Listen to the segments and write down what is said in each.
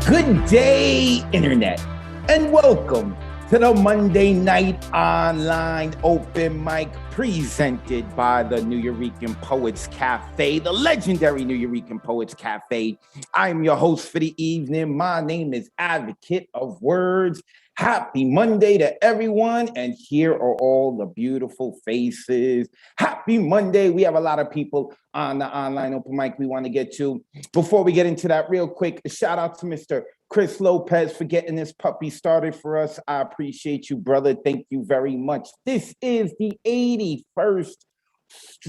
Good day, Internet, and welcome to the Monday Night Online Open Mic presented by the Nuyorican Poets Cafe, the legendary Nuyorican Poets Cafe. I'm your host for the evening. My name is Advocate of Wordz. Happy Monday to everyone, and here are all the beautiful faces. Happy Monday. We have a lot of people on the online open mic we want to get to. Before we get into that, real quick, a shout out to Mr. Chris Lopez for getting this puppy started for us. I appreciate you, brother. Thank you very much. This is the 81st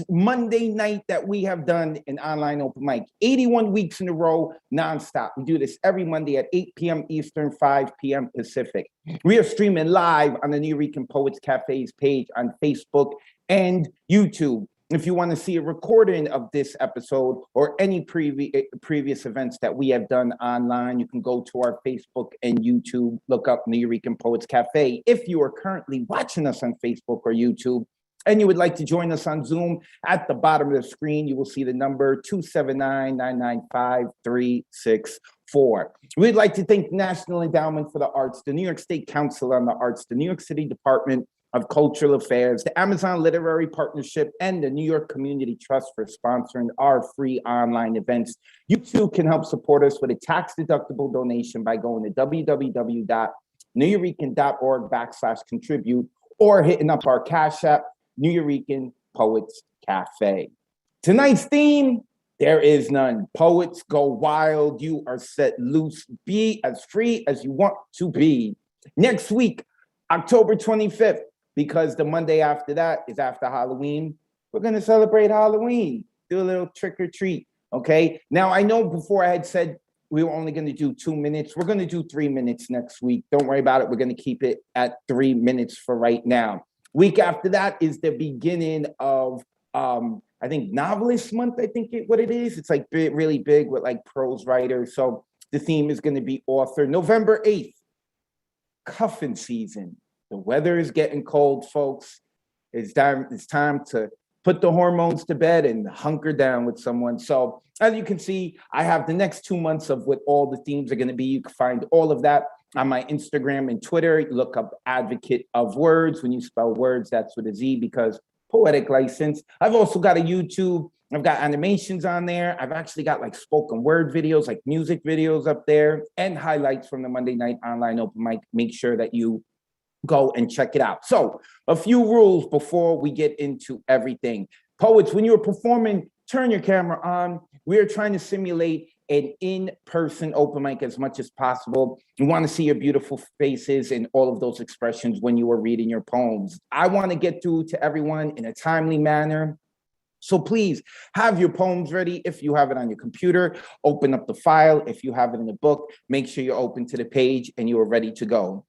Monday night that we have done an online open mic. 81 weeks in a row, nonstop. We do this every Monday at 8 p.m. Eastern, 5 p.m. Pacific. We are streaming live on the Nuyorican Poets Cafe's page on Facebook and YouTube. If you want to see a recording of this episode or any previous events that we have done online, you can go to our Facebook and YouTube, look up Nuyorican Poets Cafe. If you are currently watching us on Facebook or YouTube, and you would like to join us on Zoom, at the bottom of the screen, you will see the number 279-995-364. We'd like to thank National Endowment for the Arts, the New York State Council on the Arts, the New York City Department of Cultural Affairs, the Amazon Literary Partnership, and the New York Community Trust for sponsoring our free online events. You too can help support us with a tax-deductible donation by going to www.nuyorican.org/contribute or hitting up our Cash App, Nuyorican Poets Cafe. Tonight's theme, there is none. Poets go wild. You are set loose. Be as free as you want to be. Next week, October 25th, because the Monday after that is after Halloween, we're going to celebrate Halloween. Do a little trick or treat, okay? Now, I know before I had said we were only going to do 2 minutes. We're going to do 3 minutes next week. Don't worry about it. We're going to keep it at 3 minutes for right now. Week after that is the beginning of, I think, Novelist Month, I think what it is. It's like really big with like prose writers. So the theme is going to be author. November 8th, cuffing season. The weather is getting cold, folks. It's time to put the hormones to bed and hunker down with someone. So as you can see, I have the next 2 months of what all the themes are going to be. You can find all of that on my Instagram and Twitter. Look up Advocate of Wordz. When you spell words, that's with a Z because poetic license. I've also got a YouTube. I've got animations on there. I've actually got like spoken word videos, like music videos up there, and highlights from the Monday Night Online Open Mic. Make sure that you go and check it out. So a few rules before we get into everything. Poets, when you're performing, turn your camera on. We are trying to simulate an in-person open mic as much as possible. You want to see your beautiful faces and all of those expressions when you are reading your poems. I want to get through to everyone in a timely manner. So please have your poems ready. If you have it on your computer, open up the file. If you have it in a book, make sure you're open to the page and you are ready to go.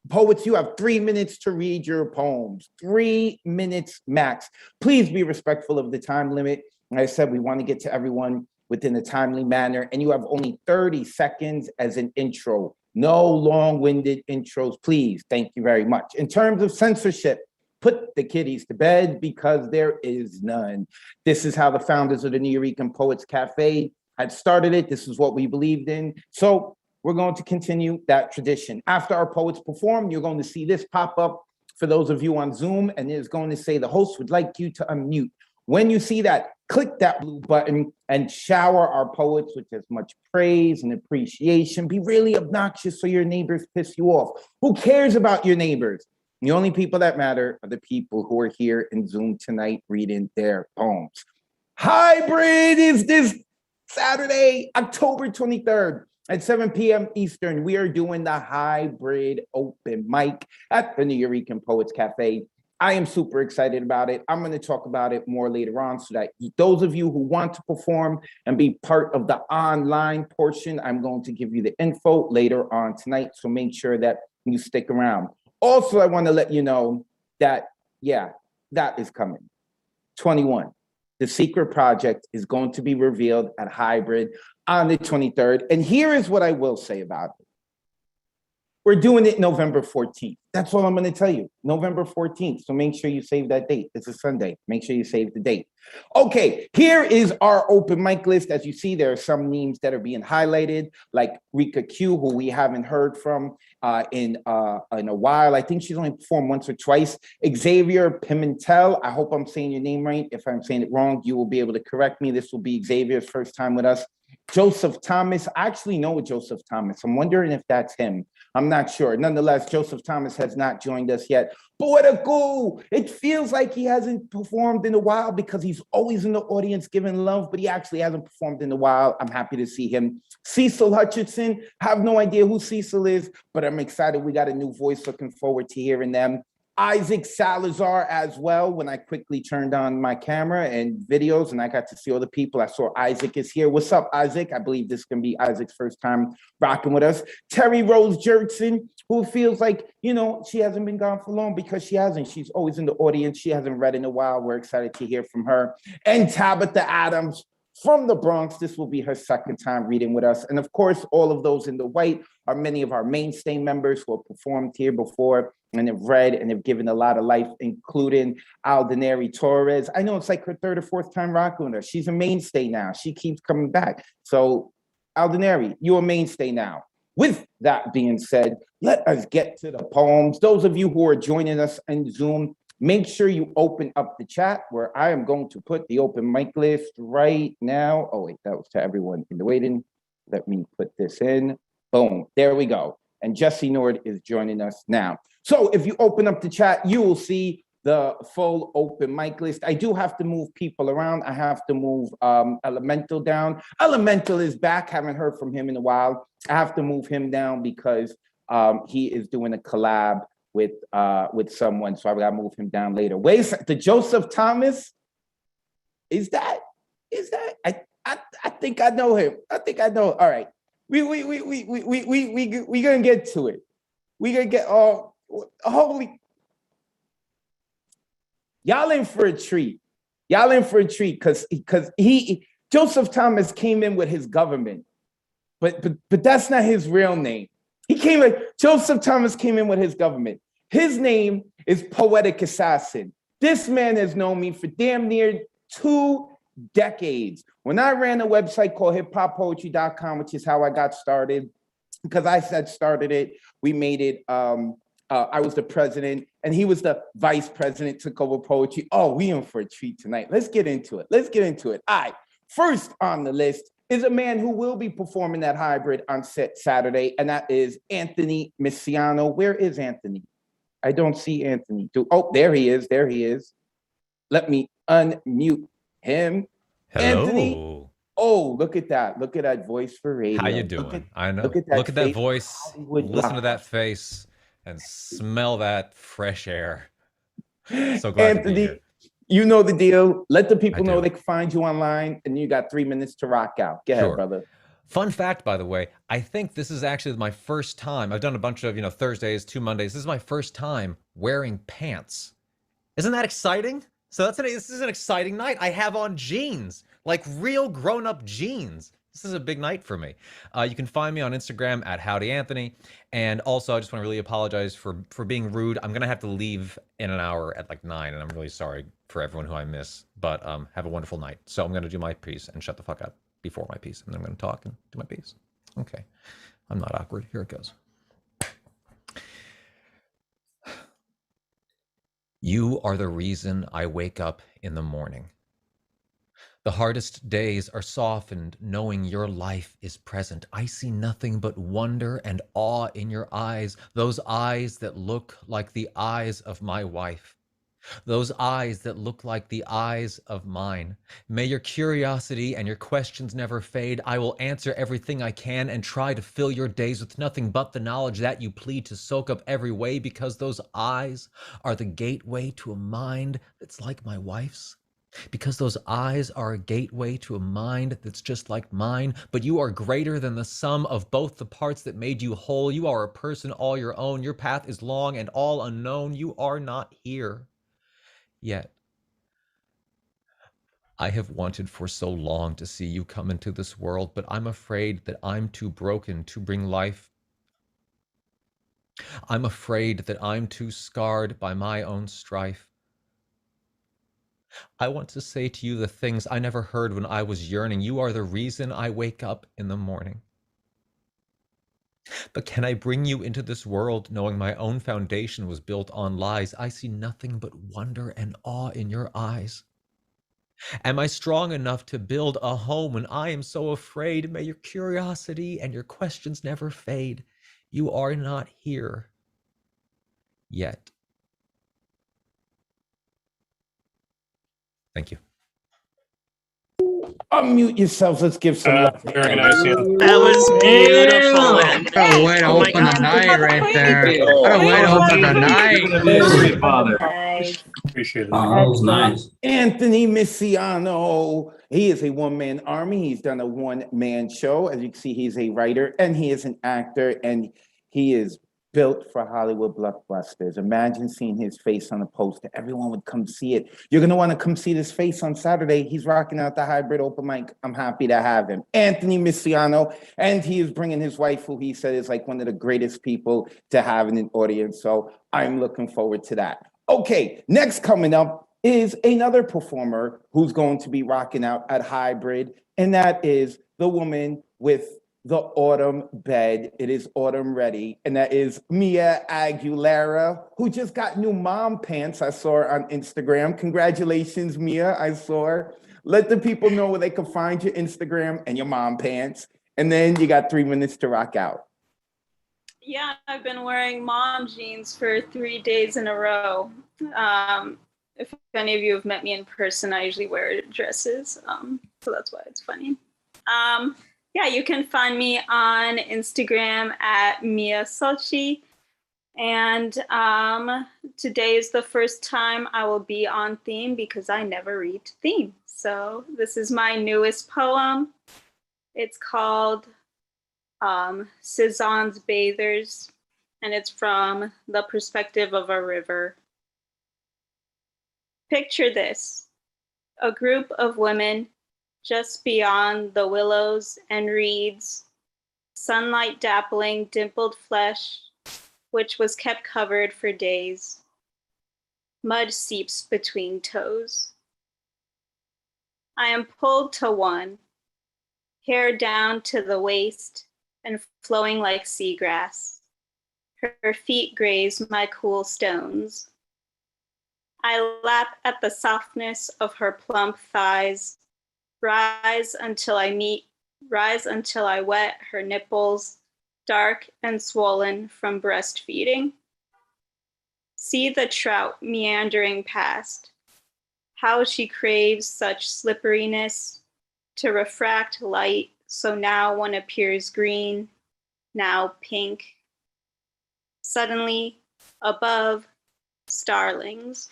Poets, you have 3 minutes to read your poems. 3 minutes max. Please be respectful of the time limit. Like I said, we want to get to everyone within a timely manner, and you have only 30 seconds as an intro. No long-winded intros, please. Thank you very much. In terms of censorship, put the kiddies to bed because there is none. This is how the founders of the Nuyorican Poets Cafe had started it. This is what we believed in. So we're going to continue that tradition. After our poets perform, you're going to see this pop up for those of you on Zoom, and it's going to say the host would like you to unmute. When you see that, click that blue button and shower our poets with as much praise and appreciation. Be really obnoxious so your neighbors piss you off. Who cares about your neighbors? The only people that matter are the people who are here in Zoom tonight reading their poems. Hybrid is this Saturday, October 23rd. At 7 p.m. Eastern, we are doing the hybrid open mic at the Nuyorican Poets Cafe. I am super excited about it. I'm going to talk about it more later on so that those of you who want to perform and be part of the online portion, I'm going to give you the info later on tonight. So make sure that you stick around. Also, I want to let you know that, that is coming. 21. The secret project is going to be revealed at Hybrid on the 23rd. And here is what I will say about it. We're doing it November 14th. That's all I'm going to tell you. November 14th. So make sure you save that date. It's a Sunday. Make sure you save the date. Okay, here is our open mic list. As you see, there are some names that are being highlighted, like Rika Q, who we haven't heard from in a while. I think she's only performed once or twice. Xavier Pimentel. I hope I'm saying your name right. If I'm saying it wrong, you will be able to correct me. This will be Xavier's first time with us. Joseph Thomas. I actually know Joseph Thomas. I'm wondering if that's him. I'm not sure. Nonetheless, Joseph Thomas has not joined us yet. But what a cool. It feels like he hasn't performed in a while because he's always in the audience giving love, but he actually hasn't performed in a while. I'm happy to see him. Cecil Hutchinson. Have no idea who Cecil is, but I'm excited. We got a new voice. Looking forward to hearing them. Isaac Salazar as well. When I quickly turned on my camera and videos and I got to see all the people, I saw Isaac is here. What's up, Isaac? I believe this can be Isaac's first time rocking with us. Terry Rose Jerkson, who feels like, you know, she hasn't been gone for long because she hasn't. She's always in the audience. She hasn't read in a while. We're excited to hear from her. And Tabitha Adams from the Bronx. This will be her second time reading with us. And of course, all of those in the white are many of our mainstay members who have performed here before and have read and have given a lot of life, including Aldenary Torres. I know it's like her third or fourth time rocking with her. She's a mainstay now. She keeps coming back. So Aldenary, you're a mainstay now. With that being said, let us get to the poems. Those of you who are joining us in Zoom, make sure you open up the chat where I am going to put the open mic list right now. Oh, wait, that was to everyone in the waiting. Let me put this in. Boom, there we go. And Jesse Nord is joining us now. So if you open up the chat, you will see the full open mic list. I do have to move people around. I have to move Elemental down. Elemental is back. Haven't heard from him in a while. I have to move him down because he is doing a collab with someone. So I gotta move him down later. Wait, the Joseph Thomas? Is that? I think I know him. I think I know. All right. We gonna get to it. We gonna get holy. Y'all in for a treat. Y'all in for a treat because Joseph Thomas came in with his government, but that's not his real name. Joseph Thomas came in with his government. His name is Poetic Assassin. This man has known me for damn near 2 decades. When I ran a website called hiphoppoetry.com, which is how I got started, because I started it, we made it, I was the president and he was the vice president, took over poetry. Oh, we in for a treat tonight. Let's get into it. All right, first on the list is a man who will be performing that hybrid on Saturday, and that is Anthony Misiano. Where is Anthony? I don't see Anthony. Oh, there he is. Let me unmute him. Hello. Anthony. Oh, look at that. Look at that voice for radio. How you doing? I know. Look at that voice. Listen to that face and smell that fresh air. So glad Anthony, to be here. You know the deal. Let the people know they can find you online, and you got 3 minutes to rock out. Go ahead, brother. Fun fact, by the way, I think this is actually my first time. I've done a bunch of, Thursdays, 2 Mondays. This is my first time wearing pants. Isn't that exciting? So this is an exciting night. I have on jeans, like real grown-up jeans. This is a big night for me. You can find me on Instagram at Howdy Anthony. And also, I just want to really apologize for being rude. I'm going to have to leave in an hour at like 9, and I'm really sorry for everyone who I miss. But have a wonderful night. So I'm going to do my piece and shut the fuck up before my piece. And then I'm going to talk and do my piece. Okay. I'm not awkward. Here it goes. You are the reason I wake up in the morning. The hardest days are softened knowing your life is present. I see nothing but wonder and awe in your eyes, those eyes that look like the eyes of my wife. Those eyes that look like the eyes of mine. May your curiosity and your questions never fade. I will answer everything I can and try to fill your days with nothing but the knowledge that you plead to soak up every way, because those eyes are the gateway to a mind that's like my wife's. Because those eyes are a gateway to a mind that's just like mine, but you are greater than the sum of both the parts that made you whole. You are a person all your own. Your path is long and all unknown. You are not here yet. I have wanted for so long to see you come into this world, but I'm afraid that I'm too broken to bring life I'm afraid that I'm too scarred by my own strife. I want to say to you the things I never heard when I was yearning. You are the reason I wake up in the morning. But can I bring you into this world knowing my own foundation was built on lies? I see nothing but wonder and awe in your eyes. Am I strong enough to build a home when I am so afraid? May your curiosity and your questions never fade. You are not here yet. Thank you. Unmute yourselves. Let's give some love. Very nice, Ian. That was beautiful. And What a way to oh my open the God. night right there. Oh, What a way to open the night. Very Father. Nice. appreciate it. Oh, that was nice. Anthony Misiano. He is a one-man army. He's done a one-man show. As you can see, he's a writer and he is an actor, and he is built for Hollywood blockbusters. Imagine seeing his face on a poster. Everyone would come see it. You're going to want to come see this face on Saturday. He's rocking out the hybrid open mic. I'm happy to have him. Anthony Misiano. And he is bringing his wife, who he said is like one of the greatest people to have in an audience. So I'm looking forward to that. Okay, next coming up is another performer who's going to be rocking out at Hybrid, and that is the woman with the autumn bed. It is autumn ready, and that is Mia Aguilera, who just got new mom pants. I saw her on Instagram. Congratulations, Mia. I saw her. Let the people know where they can find your Instagram and your mom pants, and then you got 3 minutes to rock out. Yeah, I've been wearing mom jeans for 3 days in a row. If any of you have met me in person, I usually wear dresses, so that's why it's funny. Yeah, you can find me on Instagram at Mia Sochi. And today is the first time I will be on theme because I never read theme. So this is my newest poem. It's called Cezanne's Bathers, and it's from the perspective of a river. Picture this, a group of women just beyond the willows and reeds, sunlight dappling dimpled flesh, which was kept covered for days. Mud seeps between toes. I am pulled to one, hair down to the waist and flowing like seagrass. Her feet graze my cool stones. I lap at the softness of her plump thighs, rise until I wet her nipples, dark and swollen from breastfeeding. See the trout meandering past, how she craves such slipperiness to refract light, so now one appears green, now pink. Suddenly, above, starlings.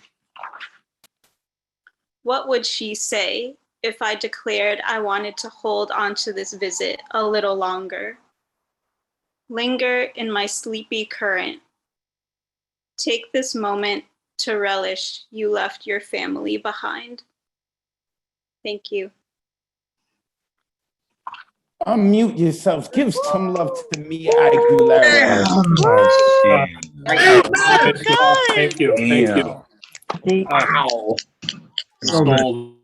What would she say if I declared I wanted to hold on to this visit a little longer? Linger in my sleepy current. Take this moment to relish you left your family behind. Thank you. Unmute yourselves. Give some love to Mia Aguilera. Thank you. Thank you. Wow. Sold.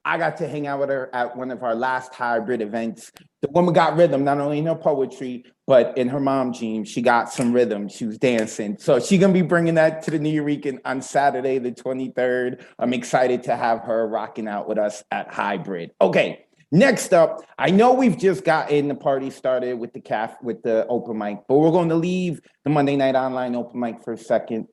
I got to hang out with her at one of our last hybrid events. The woman got rhythm, not only in her poetry, but in her mom jeans. She got some rhythm. She was dancing. So she's going to be bringing that to the New Eurekan on Saturday, the 23rd. I'm excited to have her rocking out with us at Hybrid. Okay, next up, I know we've just gotten the party started with the open mic, but we're going to leave the Monday Night Online open mic for a second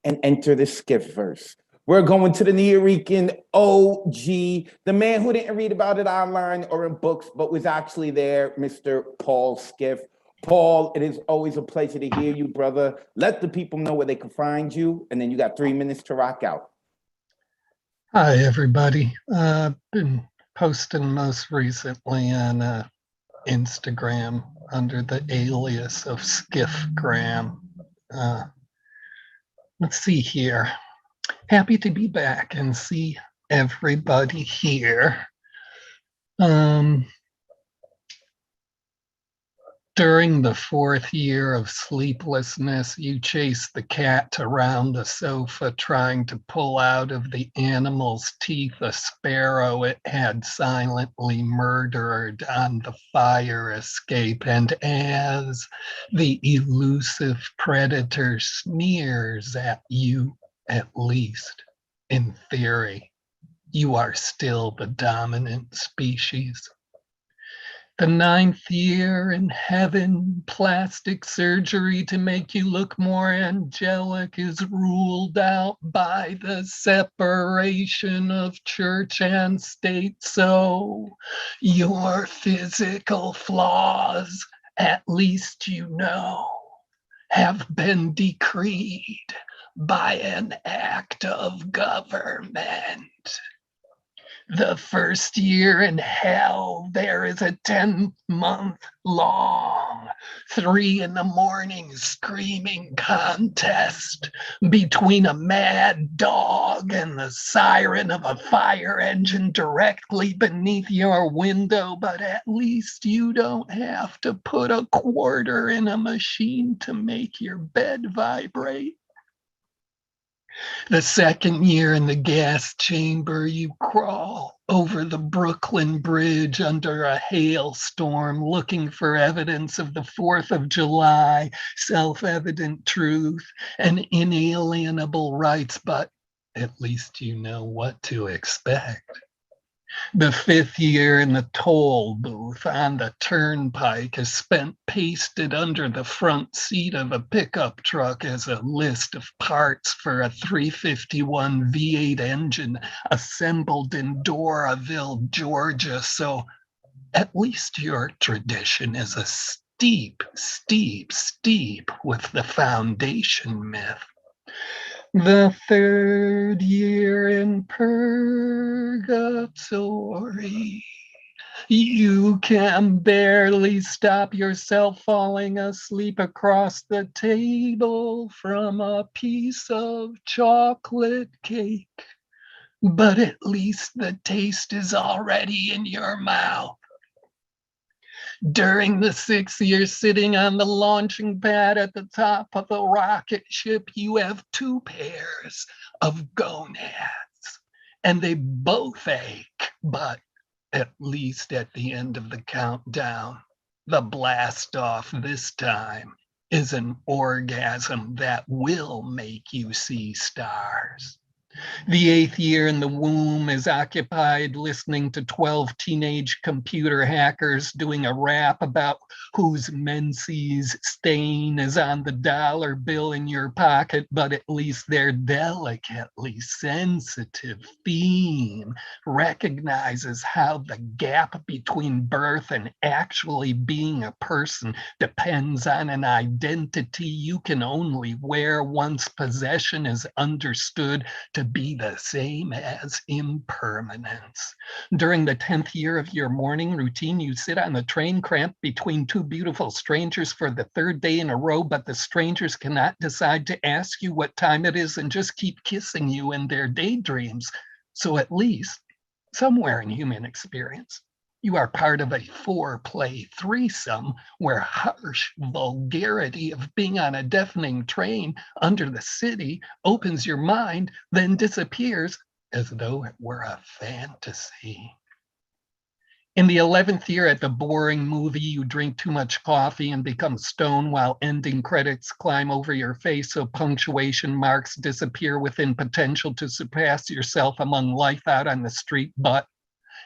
and enter the skiff verse. We're going to the New Eurekan OG, the man who didn't read about it online or in books, but was actually there, Mr. Paul Skiff. Paul, it is always a pleasure to hear you, brother. Let the people know where they can find you, and then you got 3 minutes to rock out. Hi, everybody. Been posting most recently on Instagram under the alias of Skiffgram. Let's see here. Happy to be back and see everybody here. During the 4th year of sleeplessness, you chased the cat around the sofa, trying to pull out of the animal's teeth a sparrow it had silently murdered on the fire escape. And as the elusive predator sneers at you, at least in theory, you are still the dominant species. The 9th year in heaven, plastic surgery to make you look more angelic is ruled out by the separation of church and state. So your physical flaws, at least you know, have been decreed by an act of government. The 1st year in hell, there is a 10-month long 3 a.m. screaming contest between a mad dog and the siren of a fire engine directly beneath your window. But at least you don't have to put a quarter in a machine to make your bed vibrate. The 2nd year in the gas chamber, you crawl over the Brooklyn Bridge under a hailstorm, looking for evidence of the 4th of July, self-evident truth, and inalienable rights, but at least you know what to expect. The 5th year in the toll booth on the turnpike is spent pasted under the front seat of a pickup truck as a list of parts for a 351 V8 engine assembled in Doraville, Georgia. So at least your tradition is a steep with the foundation myth. The 3rd year in purgatory, you can barely stop yourself falling asleep across the table from a piece of chocolate cake. But at least the taste is already in your mouth. During the 6th year sitting on the launching pad at the top of a rocket ship, you have 2 pairs of gonads, and they both ache, but at least at the end of the countdown, the blast off this time is an orgasm that will make you see stars. The 8th year in the womb is occupied listening to 12 teenage computer hackers doing a rap about whose menses stain is on the dollar bill in your pocket, but at least their delicately sensitive theme recognizes how the gap between birth and actually being a person depends on an identity you can only wear once possession is understood to be the same as impermanence. During the 10th year of your morning routine, you sit on the train cramped between 2 beautiful strangers for the 3rd day in a row, but the strangers cannot decide to ask you what time it is and just keep kissing you in their daydreams. So at least, somewhere in human experience, you are part of a 4-play threesome where harsh vulgarity of being on a deafening train under the city opens your mind, then disappears as though it were a fantasy. In the 11th year at the boring movie, you drink too much coffee and become stoned while ending credits climb over your face so punctuation marks disappear within potential to surpass yourself among life out on the street. But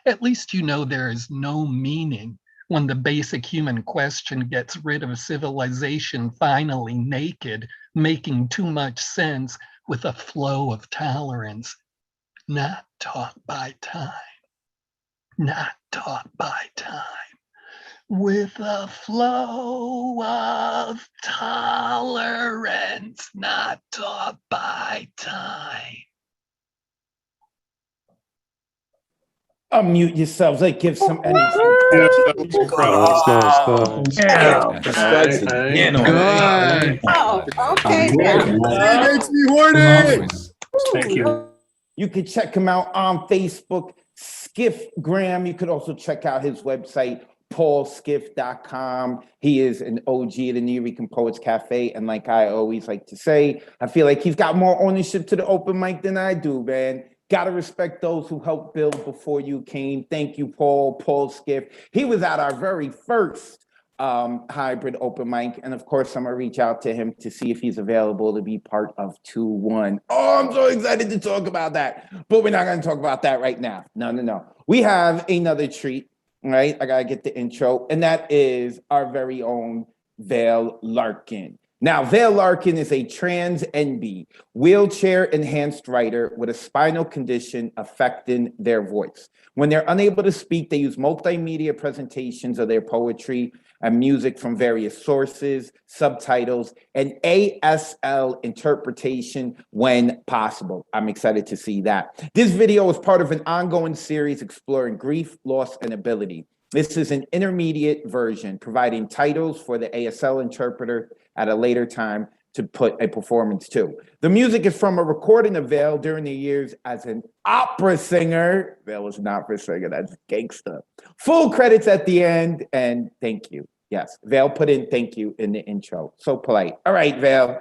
at least you know there is no meaning when the basic human question gets rid of civilization finally naked, making too much sense with a flow of tolerance, not taught by time, not taught by time, with a flow of tolerance, not taught by time. Unmute yourselves. Like, give some energy. Yeah, that was incredible. Good. Oh, okay. It makes me horny. Thank you. You can check him out on Facebook, Skiffgram. You could also check out his website, paulskiff.com. He is an OG of the New York Poets Cafe. And like I always like to say, I feel like he's got more ownership to the open mic than I do, man. Gotta respect those who helped build before you came. Thank you, Paul Skiff. He was at our very first hybrid open mic. And of course, I'm gonna reach out to him to see if he's available to be part of 2-1. Oh, I'm so excited to talk about that. But we're not gonna talk about that right now. No. We have another treat, right? I gotta get the intro, and that is our very own Vale Larkin. Now, Vale Larkin is a trans NB, wheelchair-enhanced writer with a spinal condition affecting their voice. When they're unable to speak, they use multimedia presentations of their poetry and music from various sources, subtitles, and ASL interpretation when possible. I'm excited to see that. This video is part of an ongoing series exploring grief, loss, and ability. This is an intermediate version, providing titles for the ASL interpreter at a later time to put a performance to. The music is from a recording of Vale during the years as an opera singer. Vale was an opera singer, that's gangsta. Full credits at the end, and thank you. Yes, Vale put in thank you in the intro. So polite. All right, Vale.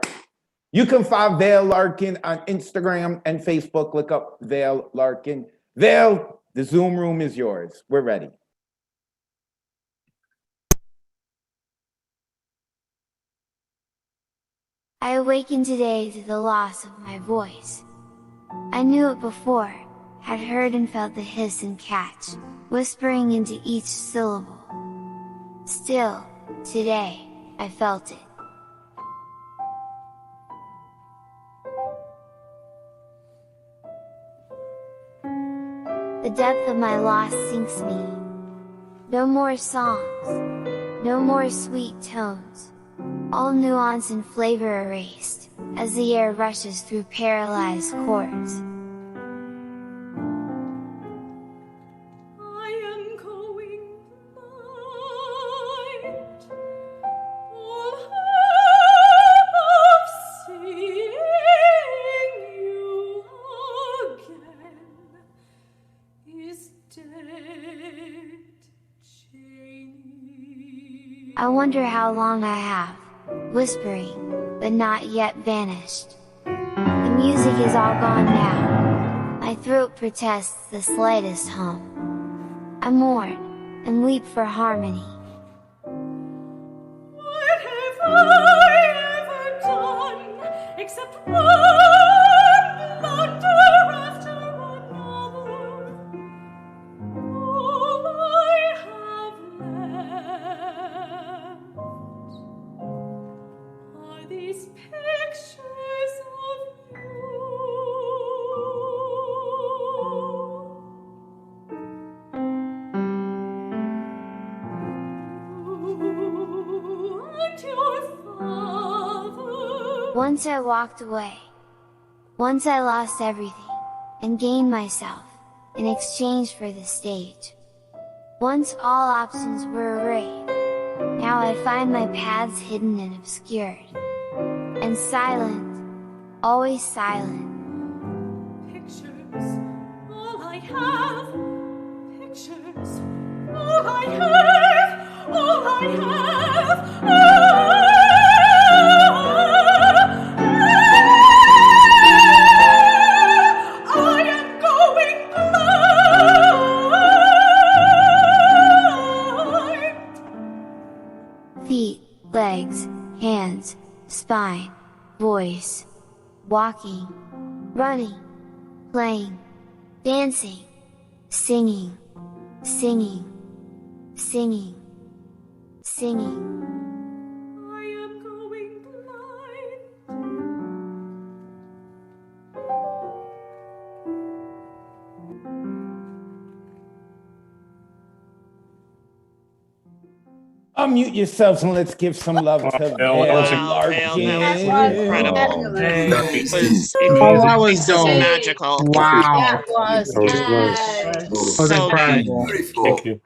You can find Vale Larkin on Instagram and Facebook. Look up Vale Larkin. Vale, the Zoom room is yours. We're ready. I awakened today to the loss of my voice. I knew it before, had heard and felt the hiss and catch, whispering into each syllable. Still, today, I felt it. The depth of my loss sinks me. No more songs, no more sweet tones. All nuance and flavor erased, as the air rushes through paralyzed chords. I am going blind. All hope of seeing you again is dead, Janie. I wonder how long I have, whispering, but not yet vanished. The music is all gone now. My throat protests the slightest hum. I mourn, and weep for harmony. What have I ever done, except one blunder after another? All I have left are these pictures of you. And your father. Once I walked away. Once I lost everything, and gained myself, in exchange for the stage. Once all options were arrayed. Now I find my paths hidden and obscured. And silent, always silent. Pictures, all I have. Pictures, all I have. All I have. I am going blind. Feet, legs, hands, spine, voice, walking, running, playing, dancing, singing, singing, singing, singing. I am going blind. Unmute yourselves and let's give some love to Vale, Vale that was Larkin. incredible. Hey. It was Oh, that was dope. magical. Wow. That was That was So incredible. Thank you.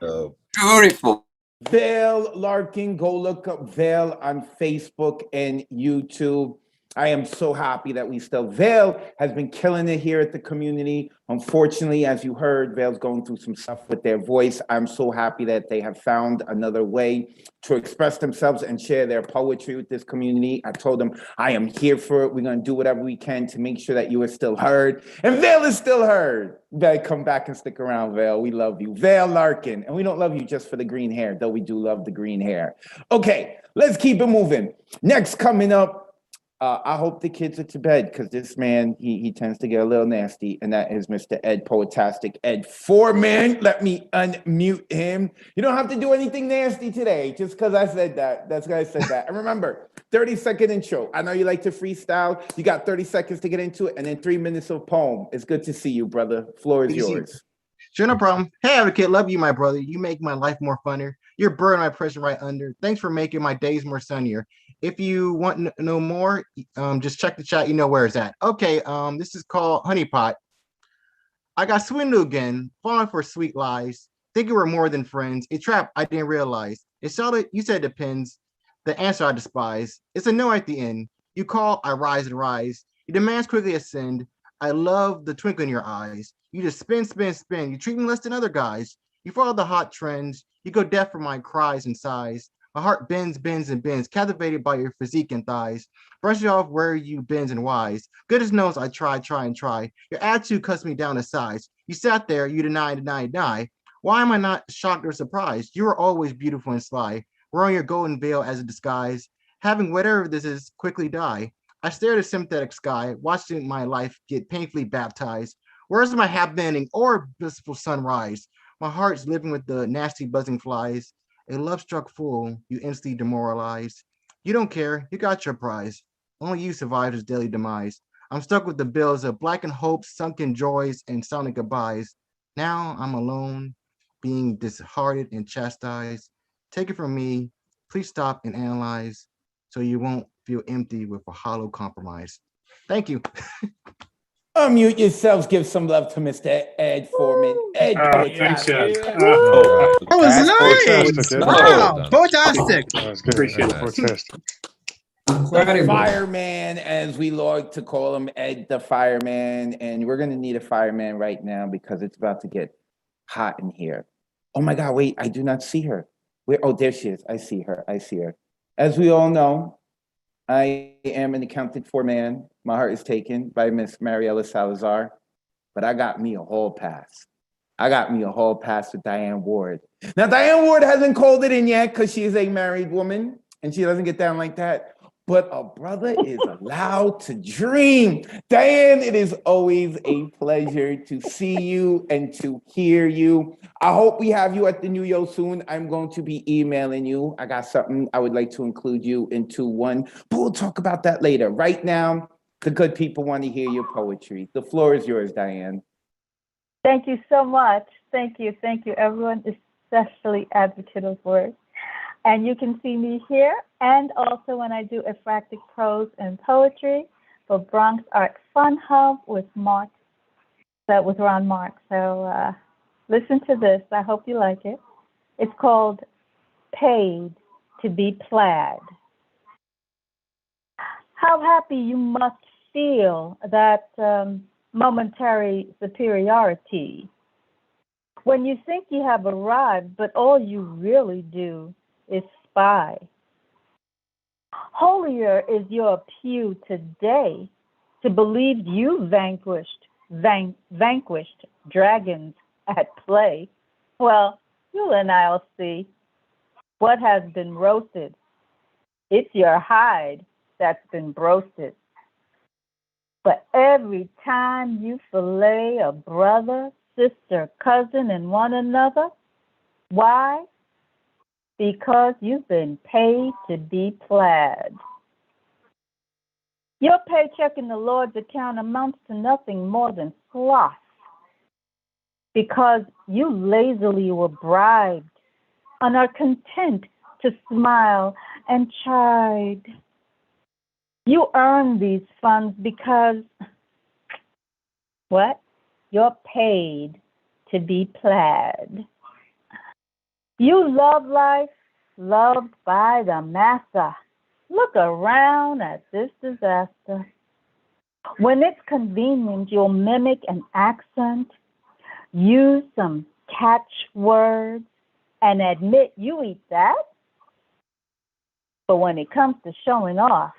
Beautiful. Vale Larkin, go look up Vale on Facebook and YouTube. I am so happy that we still, Vale has been killing it here at the community. Unfortunately, as you heard, Vale's going through some stuff with their voice. I'm so happy that they have found another way to express themselves and share their poetry with this community. I told them I am here for it. We're going to do whatever we can to make sure that you are still heard. And Vale is still heard. You better come back and stick around, Vale. We love you. Vale Larkin. And we don't love you just for the green hair, though we do love the green hair. Okay, let's keep it moving. Next coming up, I hope the kids are to bed because this man, he tends to get a little nasty, and that is Mr. Ed Poetastic Ed Foreman. Let me unmute him. You don't have to do anything nasty today, just because I said that. That's why I said that. And remember, 30-second intro. I know you like to freestyle. You got 30 seconds to get into it, and then 3 minutes of poem. It's good to see you, brother. Floor is yours. Sure, no problem. Hey, Advocate, love you, my brother. You make my life more funner. You're burning my pressure right under. Thanks for making my days more sunnier. If you want to know more, just check the chat. You know where it's at. Okay, this is called Honeypot. I got swindled again, falling for sweet lies. Thinking we're more than friends. A trap I didn't realize. It's solid. You said it depends. The answer I despise. It's a no at the end. You call, I rise and rise. Your demands quickly ascend. I love the twinkle in your eyes. You just spin, spin, spin. You treat me less than other guys. You follow the hot trends. You go deaf for my cries and sighs. My heart bends, bends, and bends, captivated by your physique and thighs. Brush it off where you bends and wise. Goodness knows I try, try, and try. Your attitude cuts me down to size. You sat there, you deny, deny, deny. Why am I not shocked or surprised? You are always beautiful and sly. Wearing your golden veil as a disguise. Having whatever this is quickly die. I stare at a sympathetic sky, watching my life get painfully baptized. Where's my happening or blissful sunrise? My heart's living with the nasty buzzing flies. A love-struck fool, you instantly demoralize. You don't care, you got your prize. Only you survived his daily demise. I'm stuck with the bills of blackened hopes, sunken joys, and silent goodbyes. Now I'm alone, being disheartened and chastised. Take it from me, please stop and analyze so you won't feel empty with a hollow compromise. Thank you. Unmute yourselves. Give some love to Mr. Ed Foreman. Ed Thanks, Ed. All That was nice. Fantastic. Wow, fantastic. That was good. Appreciate That was that. fantastic. The fireman, as we like to call him, Ed the fireman. And we're going to need a fireman right now because it's about to get hot in here. Oh my God, wait, I do not see her. Where? Oh, there she is. I see her. I see her. As we all know, I am an accounted for man. My heart is taken by Miss Mariela Salazar, but I got me a hall pass. I got me a hall pass with Diane Ward. Now, Diane Ward hasn't called it in yet because she is a married woman and she doesn't get down like that. But a brother is allowed to dream. Diane, it is always a pleasure to see you and to hear you. I hope we have you at the New Yo soon. I'm going to be emailing you. I got something I would like to include you into one, but we'll talk about that later. Right now, the good people want to hear your poetry. The floor is yours, Diane. Thank you so much. Thank you, everyone, especially Advocate of Wordz. And you can see me here and also when I do Ephractic Prose and Poetry for Bronx Art Fun Hub with Ron Mark. So listen to this. I hope you like it. It's called Paid to be Plaid. How happy you must feel that momentary superiority when you think you have arrived, but all you really do is spy. Holier is your pew today to believe you vanquished dragons at play. Well, you and I'll see what has been roasted. It's your hide that's been broasted. But every time you fillet a brother, sister, cousin, and one another, why? Because you've been paid to be plaid. Your paycheck in the Lord's account amounts to nothing more than sloth, because you lazily were bribed and are content to smile and chide. You earn these funds because, what? You're paid to be plaid. You love life, loved by the massa. Look around at this disaster. When it's convenient, you'll mimic an accent, use some catchwords, and admit you eat that. But when it comes to showing off,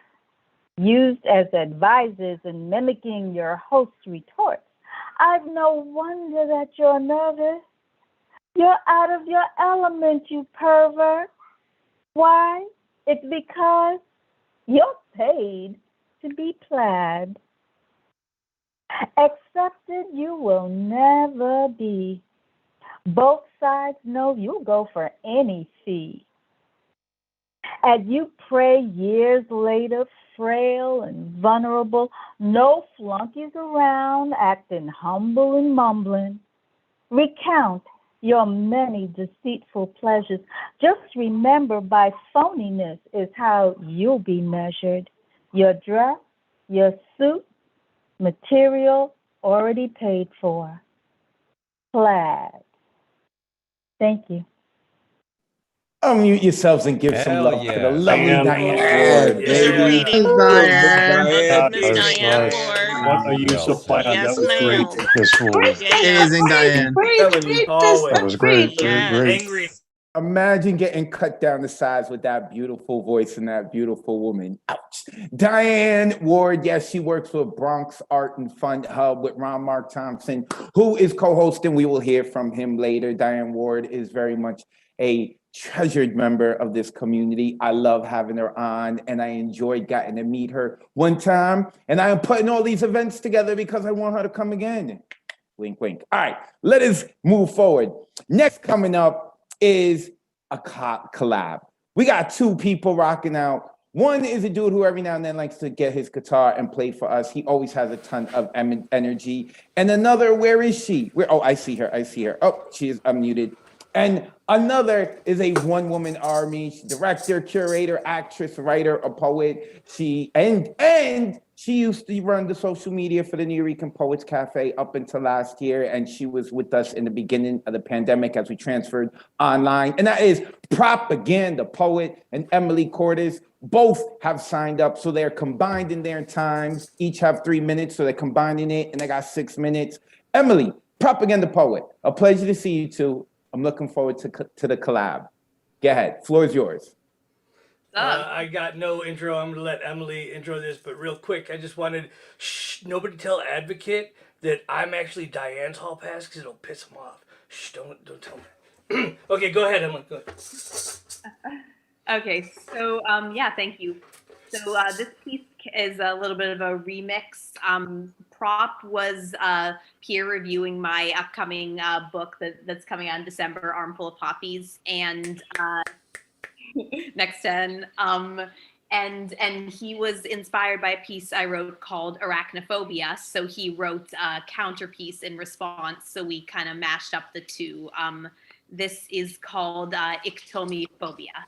used as advisors and mimicking your host's retorts, I've no wonder that you're nervous. You're out of your element, you pervert. Why? It's because you're paid to be plaid. Accepted you will never be. Both sides know you'll go for any fee. As you pray years later, frail and vulnerable, no flunkies around, acting humble and mumbling. Recount your many deceitful pleasures. Just remember, by phoniness is how you'll be measured. Your dress, your suit, material already paid for. Plaid. Thank you. Unmute yourselves and give some Hell love to yeah. the lovely Diane Diane Ward, Mr. baby. Reading. That Miss was Diane nice. Ward. What a use Well of plan. said. Yes, That was great. ma'am. This was Yeah. Amazing, Diane. that was great. Yes. Great. Imagine getting cut down to size with that beautiful voice and that beautiful woman. Ouch. Diane Ward, yes, she works with Bronx Art and Fun Hub with Ron Mark Thompson, who is co-hosting. We will hear from him later. Diane Ward is very much a treasured member of this community. I love having her on, and I enjoyed getting to meet her one time. And I am putting all these events together because I want her to come again. Wink, wink. All right, let us move forward. Next coming up is a collab. We got two people rocking out. One is a dude who every now and then likes to get his guitar and play for us. He always has a ton of energy. And another, where is she? Oh, I see her. Oh, she is unmuted. And another is a one-woman army. She's director, curator, actress, writer, a poet. She used to run the social media for the New York Poets Cafe up until last year, and she was with us in the beginning of the pandemic as we transferred online. And that is Propaganda Poet and Emily Cordes. Both have signed up, so they're combined in their times. Each have 3 minutes, so they're combining it, and they got 6 minutes. Emily, Propaganda Poet, a pleasure to see you two. I'm looking forward to the collab. Go ahead, floor is yours. I got no intro. I'm gonna let Emily intro this, but real quick, I just wanted nobody tell Advocate that I'm actually Diane's hall pass because it'll piss him off. Don't tell me. Okay, go ahead, Emily. Go ahead. Okay, so yeah, thank you. So this piece is a little bit of a remix. Prop was peer reviewing my upcoming book that's coming out in December, Armful of Poppies, and next 10. And he was inspired by a piece I wrote called Arachnophobia. So he wrote a counterpiece in response. So we kind of mashed up the two. This is called Ictomophobia.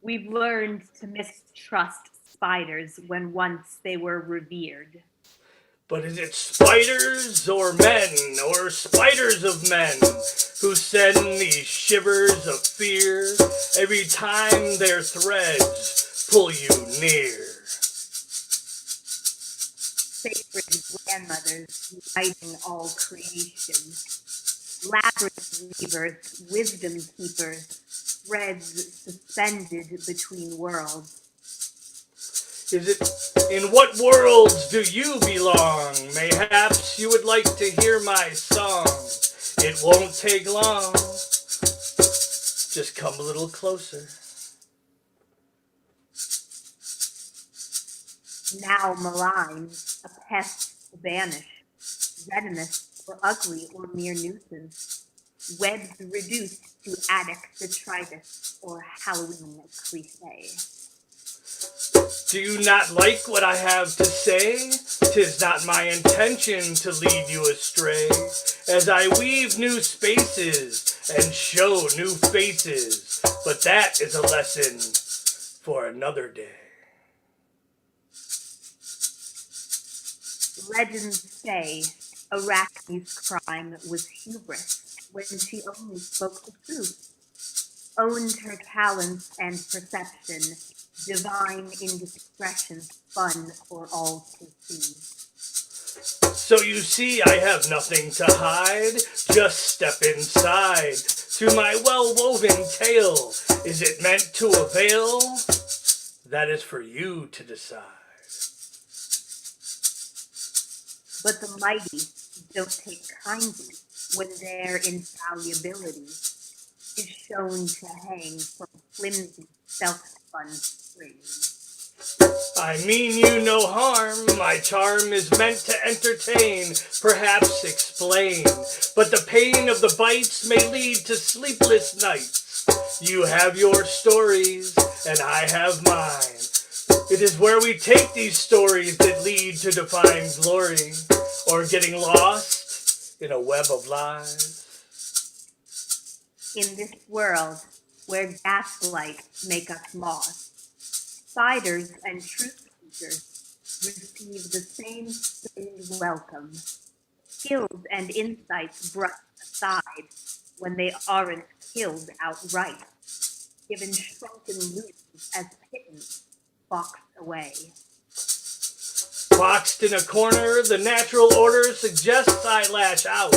We've learned to mistrust spiders when once they were revered. But is it spiders or men, or spiders of men, who send these shivers of fear every time their threads pull you near? Sacred grandmothers uniting all creation. Labyrinth weavers, wisdom keepers, threads suspended between worlds. Is it, in what worlds do you belong? Mayhaps you would like to hear my song. It won't take long. Just come a little closer. Now maligned, a pest to banish, venomous or ugly or mere nuisance, webs reduced to attic detritus or Halloween cliche. Do you not like what I have to say? 'Tis not my intention to lead you astray, as I weave new spaces and show new faces, but that is a lesson for another day. Legends say Arachne's crime was hubris when she only spoke the truth. owned her talents and perception, divine indiscretion, fun for all to see. So you see, I have nothing to hide. Just step inside to my well-woven tale. Is it meant to avail? That is for you to decide. But the mighty don't take kindly when their infallibility is shown to hang from flimsy self-spun strings. I mean you no harm. My charm is meant to entertain, perhaps explain. But the pain of the bites may lead to sleepless nights. You have your stories, and I have mine. It is where we take these stories that lead to divine glory, or getting lost in a web of lies. In this world where gaslight make us moss, spiders and truth seekers receive the same strange welcome. Skills and insights brushed aside when they aren't killed outright, given shrunken loops as pittance boxed away. Boxed in a corner, the natural order suggests I lash out.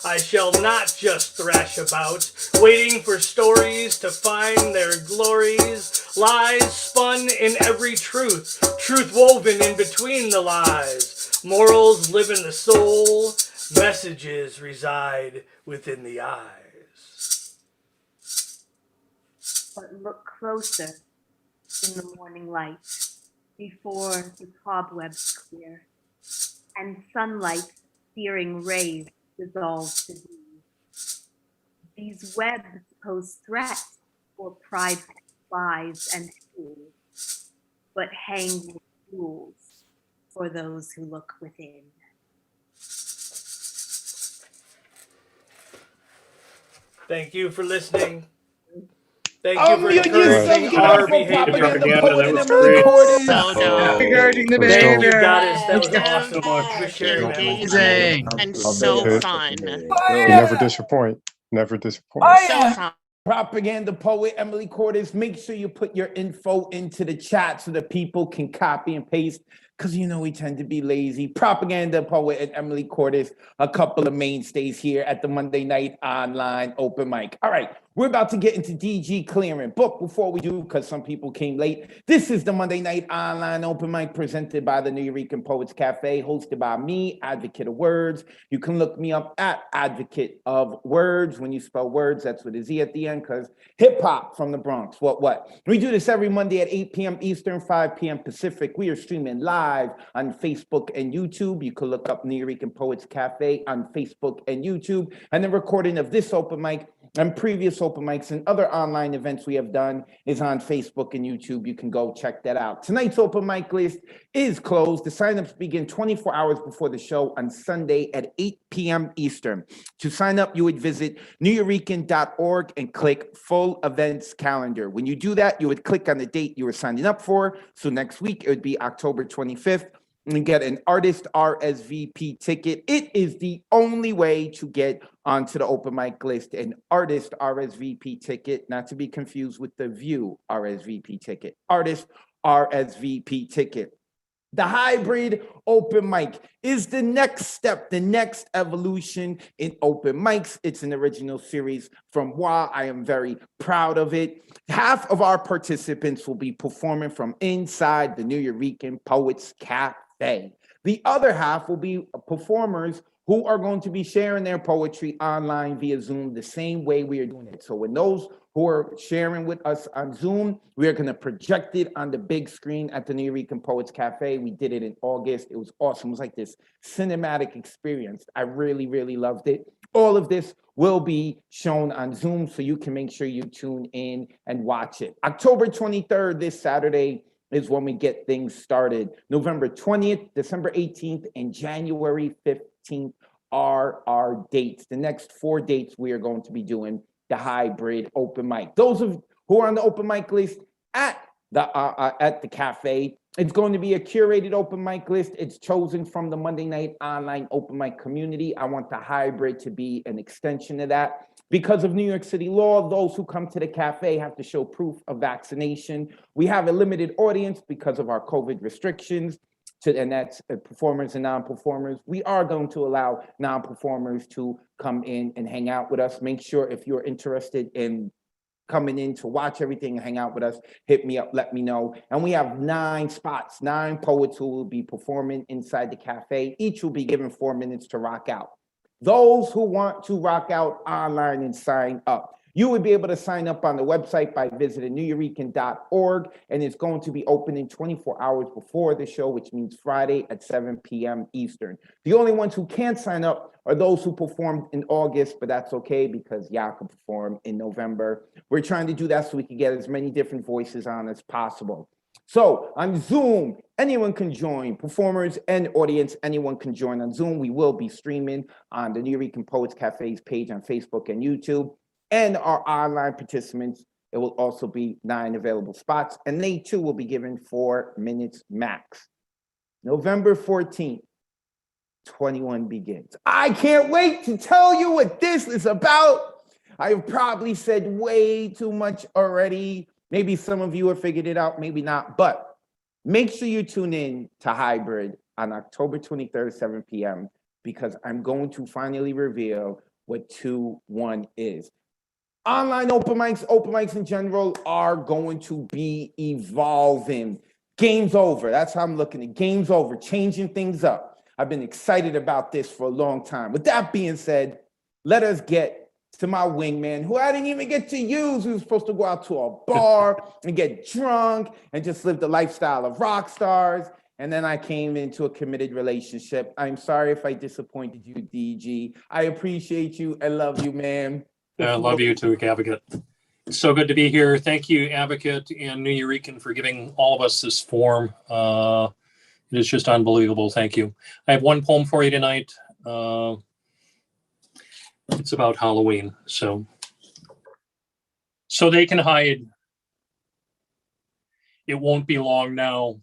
I shall not just thrash about, waiting for stories to find their glories. Lies spun in every truth, truth woven in between the lies. Morals live in the soul, messages reside within the eyes. But look closer in the morning light, before the cobwebs clear, and sunlight's searing rays dissolve to be. These webs pose threats for prideful spies and fools, but hang with fools for those who look within. Thank you for listening. Thank you for encouraging our behavior. Encouraging the Thank you, behavior. Goddess. That was awesome. For sharing that. Amazing. And so fun. You never disappoint. Never disappoint. So fun. Propaganda poet Emily Cordes, make sure you put your info into the chat so that people can copy and paste, because you know we tend to be lazy. Propaganda poet and Emily Cordes, a couple of mainstays here at the Monday Night Online Open Mic. All right, we're about to get into DG clearing. But before we do, because some people came late, this is the Monday Night Online Open Mic presented by the New Eurekan Poets Cafe, hosted by me, Advocate of Wordz. You can look me up at Advocate of Wordz. When you spell words, that's with a Z at the end, because hip hop from the Bronx. What? We do this every Monday at 8 p.m. Eastern, 5 p.m. Pacific. We are streaming live on Facebook and YouTube. You can look up New Eurekan Poets Cafe on Facebook and YouTube. And the recording of this open mic and previous open mics and other online events we have done is on Facebook and YouTube. You can go check that out. Tonight's open mic list is closed. The signups begin 24 hours before the show on Sunday at 8 p.m. Eastern. To sign up, you would visit neweurekan.org and click full events calendar. When you do that, you would click on the date you were signing up for. So next week, it would be October 25th. And get an artist RSVP ticket. It is the only way to get onto the open mic list. An artist RSVP ticket, not to be confused with the View RSVP ticket. Artist RSVP ticket. The hybrid open mic is the next step, the next evolution in open mics. It's an original series from WA. I am very proud of it. Half of our participants will be performing from inside the New Eurekan Poets Cafe. The other half will be performers who are going to be sharing their poetry online via Zoom the same way we are doing it. So when those who are sharing with us on Zoom, we are going to project it on the big screen at the New Eurekan Poets Cafe. We did it in August. It was awesome. It was like this cinematic experience. I really, really loved it. All of this will be shown on Zoom, so you can make sure you tune in and watch it. October 23rd, this Saturday, is when we get things started. November 20th, December 18th, and January 15th are our dates. The next 4 dates we are going to be doing the hybrid open mic. Those of who are on the open mic list at the cafe, it's going to be a curated open mic list. It's chosen from the Monday Night Online Open Mic community. I want the hybrid to be an extension of that. Because of New York City law, those who come to the cafe have to show proof of vaccination. We have a limited audience because of our COVID restrictions, and that's performers and non-performers. We are going to allow non-performers to come in and hang out with us. Make sure if you're interested in coming in to watch everything and hang out with us, hit me up, let me know. And we have 9 spots, 9 poets who will be performing inside the cafe. Each will be given 4 minutes to rock out. Those who want to rock out online and sign up, you would be able to sign up on the website by visiting neweurekan.org, and it's going to be opening 24 hours before the show, which means Friday at 7 p.m. Eastern. The only ones who can't sign up are those who performed in August, but that's okay because y'all can perform in November. We're trying to do that so we can get as many different voices on as possible. So on Zoom, anyone can join, performers and audience, anyone can join on Zoom. We will be streaming on the New Eurekan Poets Cafe's page on Facebook and YouTube. And our online participants, it will also be 9 available spots, and they too will be given 4 minutes max. November 14th, 21 begins. I can't wait to tell you what this is about. I've probably said way too much already. Maybe some of you have figured it out, maybe not, but make sure you tune in to Hybrid on October 23rd, 7 p.m., because I'm going to finally reveal what 2-1 is. Online open mics in general are going to be evolving. Game's over. That's how I'm looking at game's over, changing things up. I've been excited about this for a long time. With that being said, let us get to my wingman, who I didn't even get to use. We were supposed to go out to a bar and get drunk and just live the lifestyle of rock stars. And then I came into a committed relationship. I'm sorry if I disappointed you, DG. I appreciate you. I love you, man. I love you too, Advocate. It's so good to be here. Thank you, Advocate and New Eurekan, for giving all of us this forum. It is just unbelievable. Thank you. I have one poem for you tonight. It's about Halloween. So they can hide. It won't be long now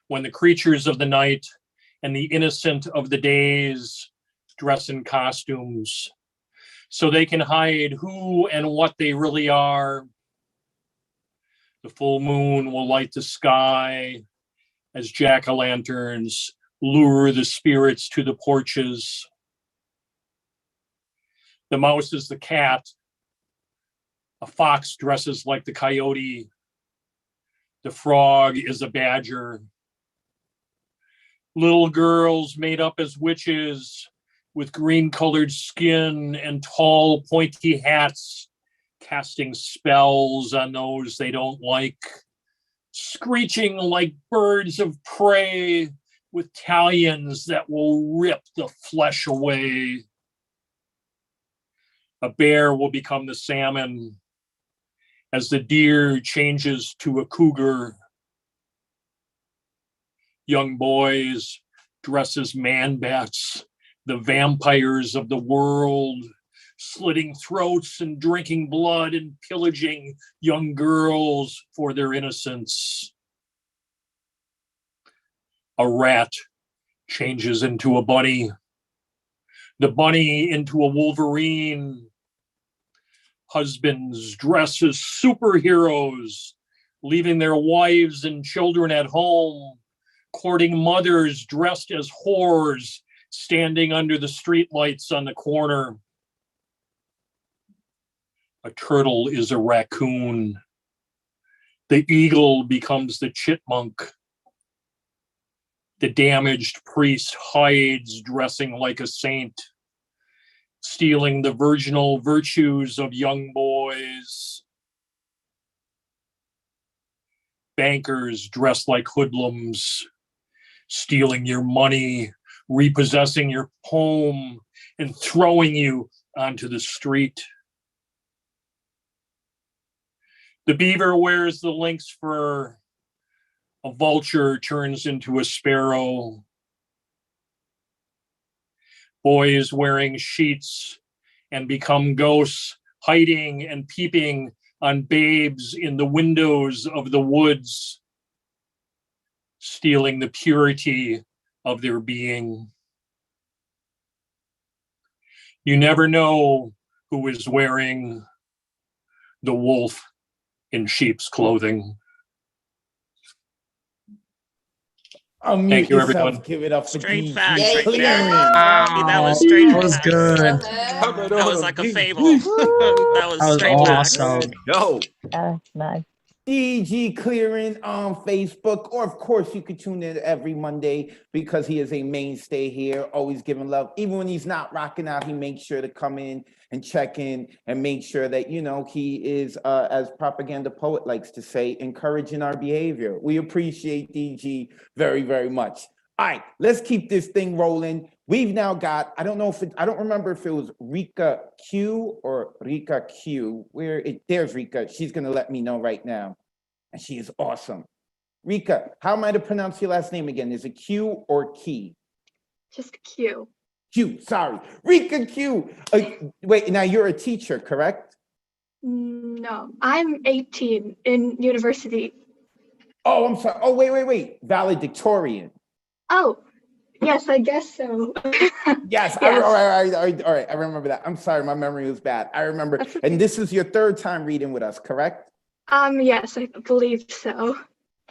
when the creatures of the night and the innocent of the days dress in costumes, so they can hide who and what they really are. The full moon will light the sky as jack-o'-lanterns lure the spirits to the porches. The mouse is the cat. A fox dresses like the coyote. The frog is a badger. Little girls made up as witches with green-colored skin and tall, pointy hats, casting spells on those they don't like, screeching like birds of prey with talons that will rip the flesh away. A bear will become the salmon as the deer changes to a cougar. Young boys dress as man-bats, the vampires of the world, slitting throats and drinking blood and pillaging young girls for their innocence. A rat changes into a bunny, the bunny into a wolverine. Husbands dress as superheroes, leaving their wives and children at home, courting mothers dressed as whores, standing under the streetlights on the corner. A turtle is a raccoon. The eagle becomes the chipmunk. The damaged priest hides dressing like a saint, stealing the virginal virtues of young boys. Bankers dress like hoodlums, stealing your money, repossessing your home, and throwing you onto the street. The beaver wears the lynx fur. A vulture turns into a sparrow. Boys wearing sheets and become ghosts, hiding and peeping on babes in the windows of the woods, stealing the purity of their being. You never know who is wearing the wolf in sheep's clothing. Thank you, everyone. Give it up for Straight DG facts right Clearing. there. That was straight That was facts. good. That was like a fable. That was That was straight facts. awesome. Yo. Nice. DG Clearing on Facebook, or of course you could tune in every Monday because he is a mainstay here, always giving love. Even when he's not rocking out, he makes sure to come in and check in and make sure that, you know, he is, as Propaganda Poet likes to say, encouraging our behavior. We appreciate DG very, very much. All right, let's keep this thing rolling. We've now got, I don't remember if it was Rika Q or Rika Q. There's Rika. She's going to let me know right now. And she is awesome. Rika, how am I to pronounce your last name again? Is it Q or Key? Just Q. Q, sorry. Rika Q. Wait, now you're a teacher, correct? No, I'm 18 in university. Oh, I'm sorry. Oh, wait. Valedictorian. Oh, yes, I guess so. Yes. Yes. All right. I remember that. I'm sorry. My memory was bad. I remember. That's okay. And this is your third time reading with us, correct? Yes, I believe so.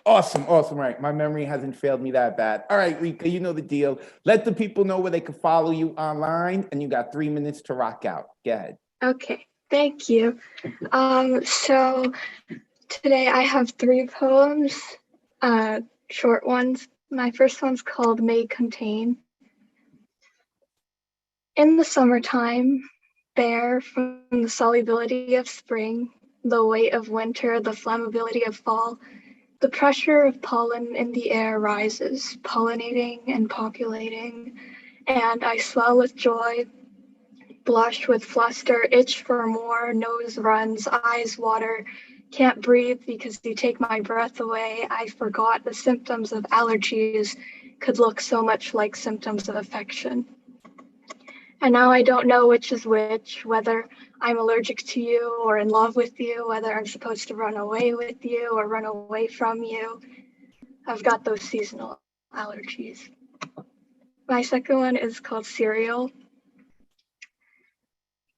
Awesome. Right. My memory hasn't failed me that bad. All right, Rika, you know the deal. Let the people know where they can follow you online, and you got 3 minutes to rock out. Go ahead. Okay, thank you. So today I have 3 poems, short ones. My first one's called May Contain. In the summertime, bare from the solubility of spring, the weight of winter, the flammability of fall, the pressure of pollen in the air rises, pollinating and populating, and I swell with joy, blush with fluster, itch for more, nose runs, eyes water, can't breathe because you take my breath away. I forgot the symptoms of allergies could look so much like symptoms of affection. And now I don't know which is which, whether I'm allergic to you or in love with you, whether I'm supposed to run away with you or run away from you. I've got those seasonal allergies. My second one is called Cereal.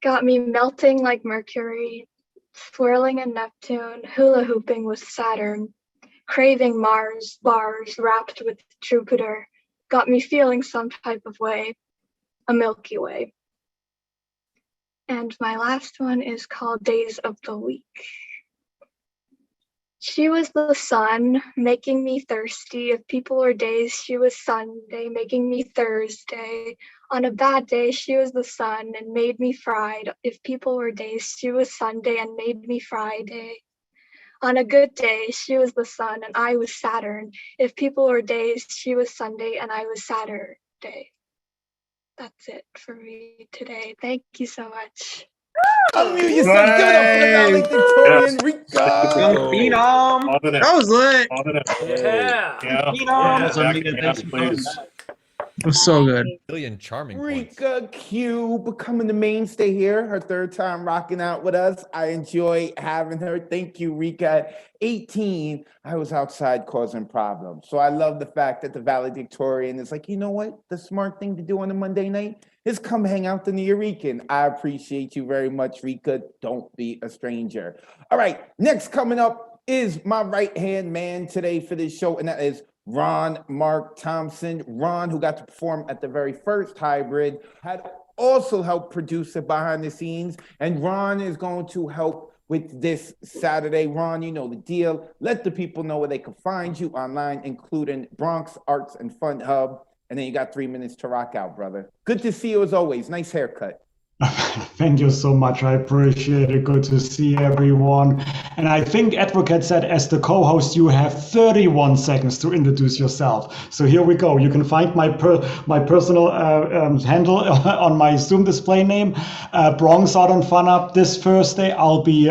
Got me melting like Mercury, swirling in Neptune, hula hooping with Saturn, craving Mars, bars wrapped with Jupiter, got me feeling some type of way, a Milky Way. And my last one is called Days of the Week. She was the sun, making me thirsty. If people were days, she was Sunday, making me Thursday. On a bad day, she was the sun and made me fried. If people were days, she was Sunday and made me Friday. On a good day, she was the sun and I was Saturn. If people were days, she was Sunday and I was Saturday. That's it for me today. Thank you so much. Unmute yourself. Give it up for the valedictorian, Rika. That was lit. It was so good. Million charming points. Rika Q becoming the mainstay here. Her third time rocking out with us. I enjoy having her. Thank you, Rika. At 18, I was outside causing problems. So I love the fact that the valedictorian is like, you know what? The smart thing to do on a Monday night is come hang out in the Eurekan. I appreciate you very much, Rika. Don't be a stranger. All right, next coming up is my right-hand man today for this show, and that is Ron Mark Thompson. Ron, who got to perform at the very first hybrid, had also helped produce it behind the scenes, and Ron is going to help with this Saturday. Ron, you know the deal. Let the people know where they can find you online, including Bronx Arts and Fun Hub. And then you got 3 minutes to rock out, brother. Good to see you as always. Nice haircut. Thank you so much. I appreciate it. Good to see everyone. And I think Advocate said as the co-host, you have 31 seconds to introduce yourself. So here we go. You can find my personal handle on my Zoom display name, Bronx Art and Fun Up. This Thursday, I'll be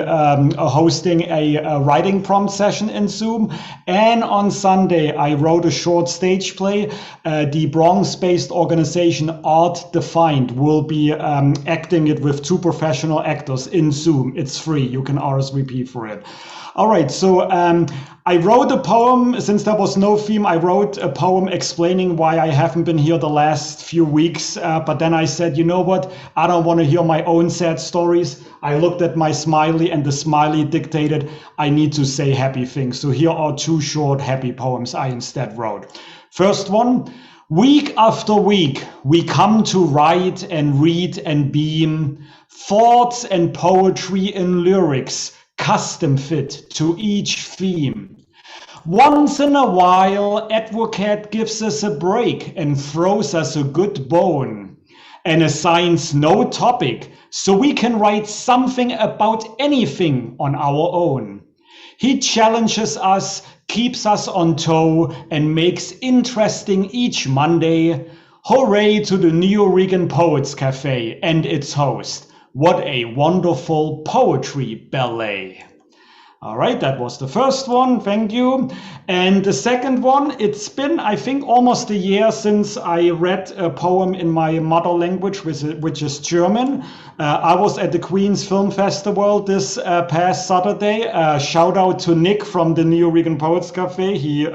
hosting a writing prompt session in Zoom. And on Sunday, I wrote a short stage play. The Bronx-based organization Art Defined will be acting it with 2 professional actors in Zoom. It's free. You can RSVP for it. All right, so I wrote a poem. Since there was no theme, I wrote a poem explaining why I haven't been here the last few weeks. But then I said, you know what? I don't want to hear my own sad stories. I looked at my smiley, and the smiley dictated I need to say happy things. So here are 2 short happy poems I instead wrote. First one. Week after week, we come to write and read and beam thoughts and poetry in lyrics, custom fit to each theme. Once in a while, Advocate gives us a break and throws us a good bone and assigns no topic so we can write something about anything on our own. He challenges us, keeps us on toe, and makes interesting each Monday. Hooray to the New Regan Poets Cafe and its host. What a wonderful poetry ballet. All right, that was the first one. Thank you. And the second one, it's been, I think, almost a year since I read a poem in my mother language, which is German. I was at the Queen's Film Festival this past Saturday. Shout out to Nick from the New Regan Poets Cafe. He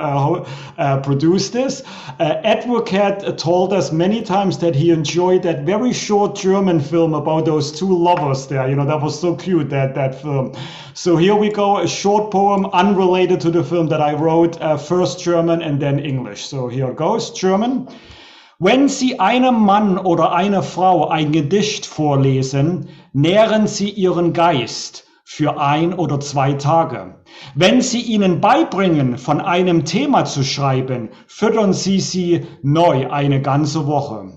produced this. Advocate told us many times that he enjoyed that very short German film about those 2 lovers there. You know, that was so cute, that film. So here we go, a short poem unrelated to the film that I wrote, first German and then English. So here it goes, German. Wenn Sie einem Mann oder einer Frau ein Gedicht vorlesen, nähren Sie ihren Geist für 1 oder 2 Tage. Wenn Sie ihnen beibringen, von einem Thema zu schreiben, füttern Sie sie neu eine ganze Woche.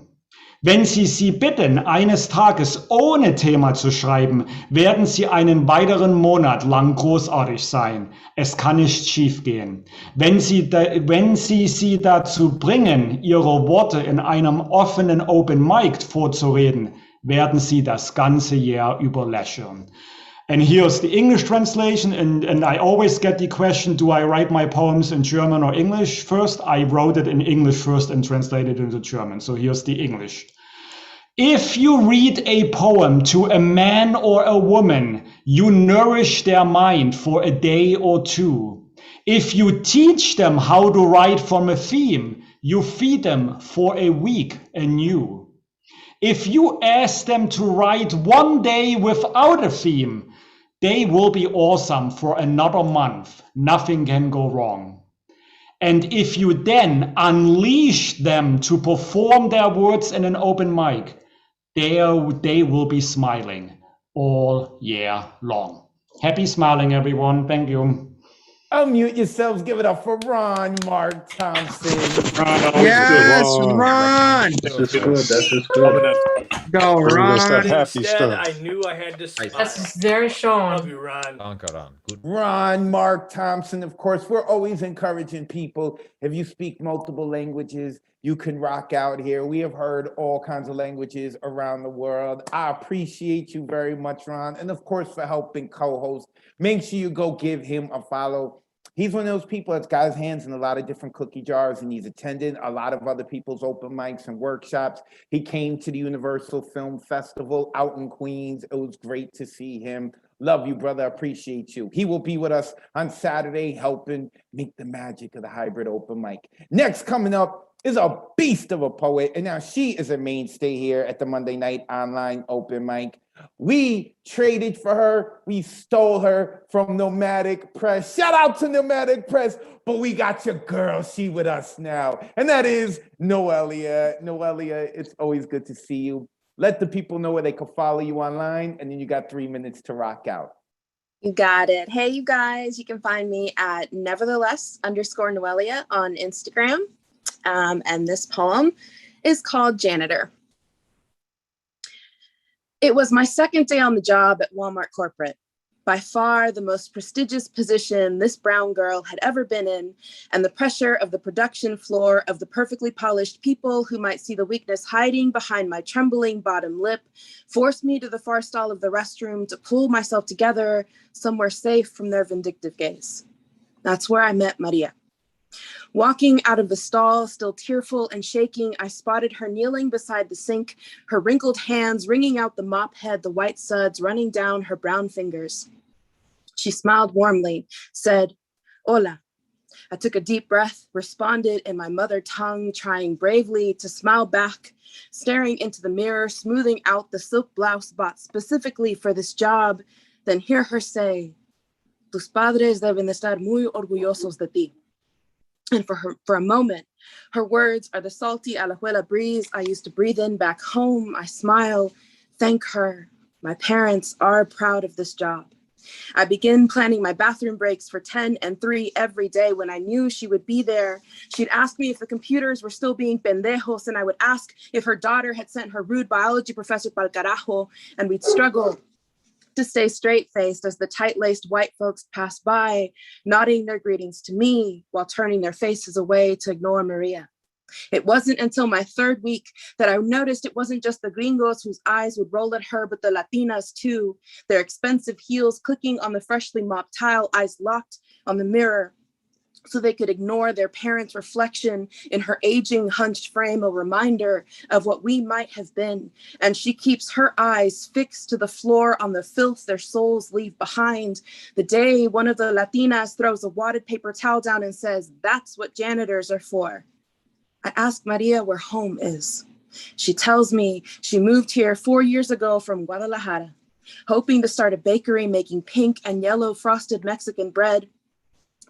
Wenn Sie sie bitten, eines Tages ohne Thema zu schreiben, werden Sie einen weiteren Monat lang großartig sein. Es kann nicht schiefgehen. Wenn Sie sie dazu bringen, Ihre Worte in einem offenen Open Mic vorzureden, werden Sie das ganze Jahr über lächeln. And here's the English translation, and I always get the question, do I write my poems in German or English first? I wrote it in English first and translated it into German. So here's the English. If you read a poem to a man or a woman, you nourish their mind for a day or 2. If you teach them how to write from a theme, you feed them for a week anew. If you ask them to write one day without a theme, they will be awesome for another month. Nothing can go wrong. And if you then unleash them to perform their words in an open mic, they will be smiling all year long. Happy smiling, everyone. Thank you. Unmute yourselves. Give it up for Ron Mark Thompson. Yes, Ron. This is good. This is good. Go, Ron. Happy Instead, stuff. I knew I had to smile. Das ist sehr schön. Love you, Ron. Good. Ron Mark Thompson. Of course, we're always encouraging people. If you speak multiple languages, you can rock out here. We have heard all kinds of languages around the world. I appreciate you very much, Ron. And of course, for helping co-host. Make sure you go give him a follow. He's one of those people that's got his hands in a lot of different cookie jars, and he's attended a lot of other people's open mics and workshops. He came to the Universal Film Festival out in Queens. It was great to see him. Love you, brother. Appreciate you. He will be with us on Saturday, helping make the magic of the hybrid open mic. Next coming up is a beast of a poet, and now she is a mainstay here at the Monday Night Online Open Mic. We traded for her. We stole her from Nomadic Press. Shout out to Nomadic Press, but we got your girl. She with us now, and that is Noelia. Noelia, it's always good to see you. Let the people know where they can follow you online, and then you got 3 minutes to rock out. You got it. Hey, you guys, you can find me at nevertheless_Noelia on Instagram. And this poem is called Janitor. It was my second day on the job at Walmart Corporate. By far the most prestigious position this brown girl had ever been in, and the pressure of the production floor of the perfectly polished people who might see the weakness hiding behind my trembling bottom lip forced me to the far stall of the restroom to pull myself together somewhere safe from their vindictive gaze. That's where I met Maria. Walking out of the stall, still tearful and shaking, I spotted her kneeling beside the sink, her wrinkled hands wringing out the mop head, the white suds running down her brown fingers. She smiled warmly, said, "Hola." I took a deep breath, responded in my mother tongue, trying bravely to smile back, staring into the mirror, smoothing out the silk blouse bought specifically for this job, then hear her say, "Tus padres deben estar muy orgullosos de ti." And for a moment, her words are the salty Alajuela breeze I used to breathe in back home. I smile, thank her. My parents are proud of this job. I begin planning my bathroom breaks for 10 and 3 every day when I knew she would be there. She'd ask me if the computers were still being pendejos, and I would ask if her daughter had sent her rude biology professor pa'l carajo, and we'd struggle to stay straight-faced as the tight-laced white folks passed by, nodding their greetings to me while turning their faces away to ignore Maria. It wasn't until my 3rd week that I noticed it wasn't just the gringos whose eyes would roll at her, but the Latinas too, their expensive heels clicking on the freshly mopped tile, eyes locked on the mirror, so they could ignore their parents' reflection in her aging, hunched frame, a reminder of what we might have been. And she keeps her eyes fixed to the floor on the filth their souls leave behind. The day one of the Latinas throws a wadded paper towel down and says, "That's what janitors are for." I ask Maria where home is. She tells me she moved here 4 years ago from Guadalajara, hoping to start a bakery making pink and yellow frosted Mexican bread.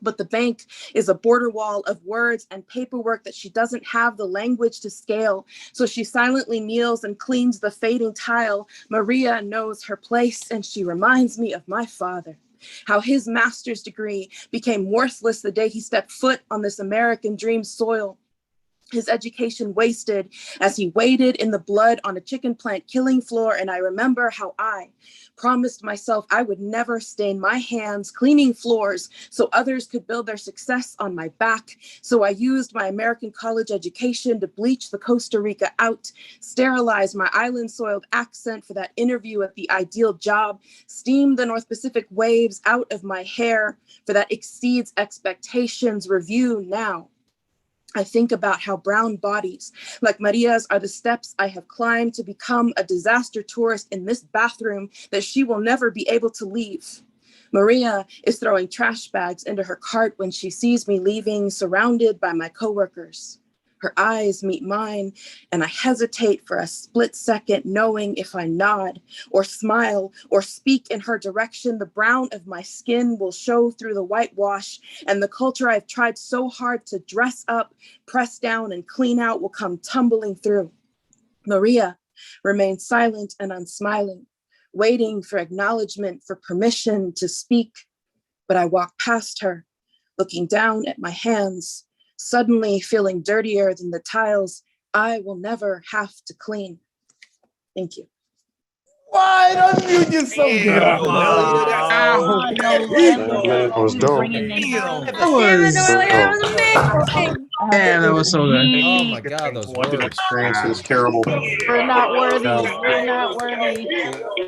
But the bank is a border wall of words and paperwork that she doesn't have the language to scale. So she silently kneels and cleans the fading tile. Maria knows her place, and she reminds me of my father, how his master's degree became worthless the day he stepped foot on this American dream soil. His education wasted as he waded in the blood on a chicken plant killing floor. And I remember how I promised myself I would never stain my hands cleaning floors so others could build their success on my back. So I used my American college education to bleach the Costa Rica out, sterilize my island soiled accent for that interview at the ideal job, steam the North Pacific waves out of my hair for that exceeds expectations review now. I think about how brown bodies like Maria's are the steps I have climbed to become a disaster tourist in this bathroom that she will never be able to leave. Maria is throwing trash bags into her cart when she sees me leaving, surrounded by my coworkers. Her eyes meet mine, and I hesitate for a split second, knowing if I nod or smile or speak in her direction, the brown of my skin will show through the whitewash, and the culture I've tried so hard to dress up, press down, and clean out will come tumbling through. Maria remains silent and unsmiling, waiting for acknowledgement, for permission to speak. But I walk past her, looking down at my hands, suddenly feeling dirtier than the tiles I will never have to clean. Thank you. Why unmute yourself? That was dope. Yeah, that was so good. Oh my God, those Blended words. experience is terrible. We're not worthy. We're not worthy.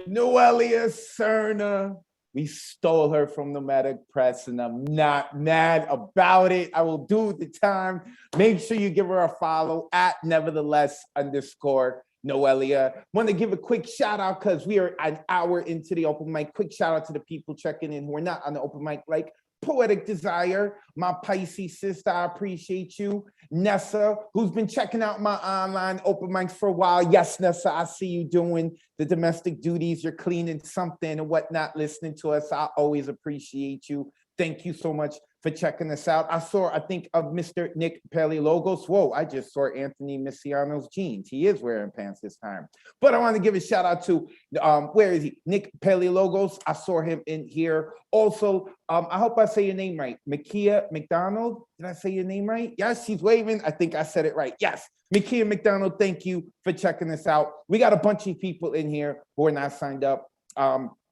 Noelia Cerna. We stole her from Nomadic Press, and I'm not mad about it. I will do the time. Make sure you give her a follow at nevertheless_Noelia. Want to give a quick shout out because we are an hour into the open mic. Quick shout out to the people checking in who are not on the open mic, like Poetic Desire, my Pisces sister, I appreciate you. Nessa, who's been checking out my online open mics for a while. Yes, Nessa, I see you doing the domestic duties. You're cleaning something and whatnot, listening to us. I always appreciate you. Thank you so much for checking us out. I think of Mr. Nick Paleologos. Whoa, I just saw Anthony Misiano's jeans. He is wearing pants this time. But I want to give a shout out to, where is he? Nick Paleologos. I saw him in here. Also, I hope I say your name right. Makia McDonald. Did I say your name right? Yes, she's waving. I think I said it right. Yes. Makia McDonald, thank you for checking us out. We got a bunch of people in here who are not signed up.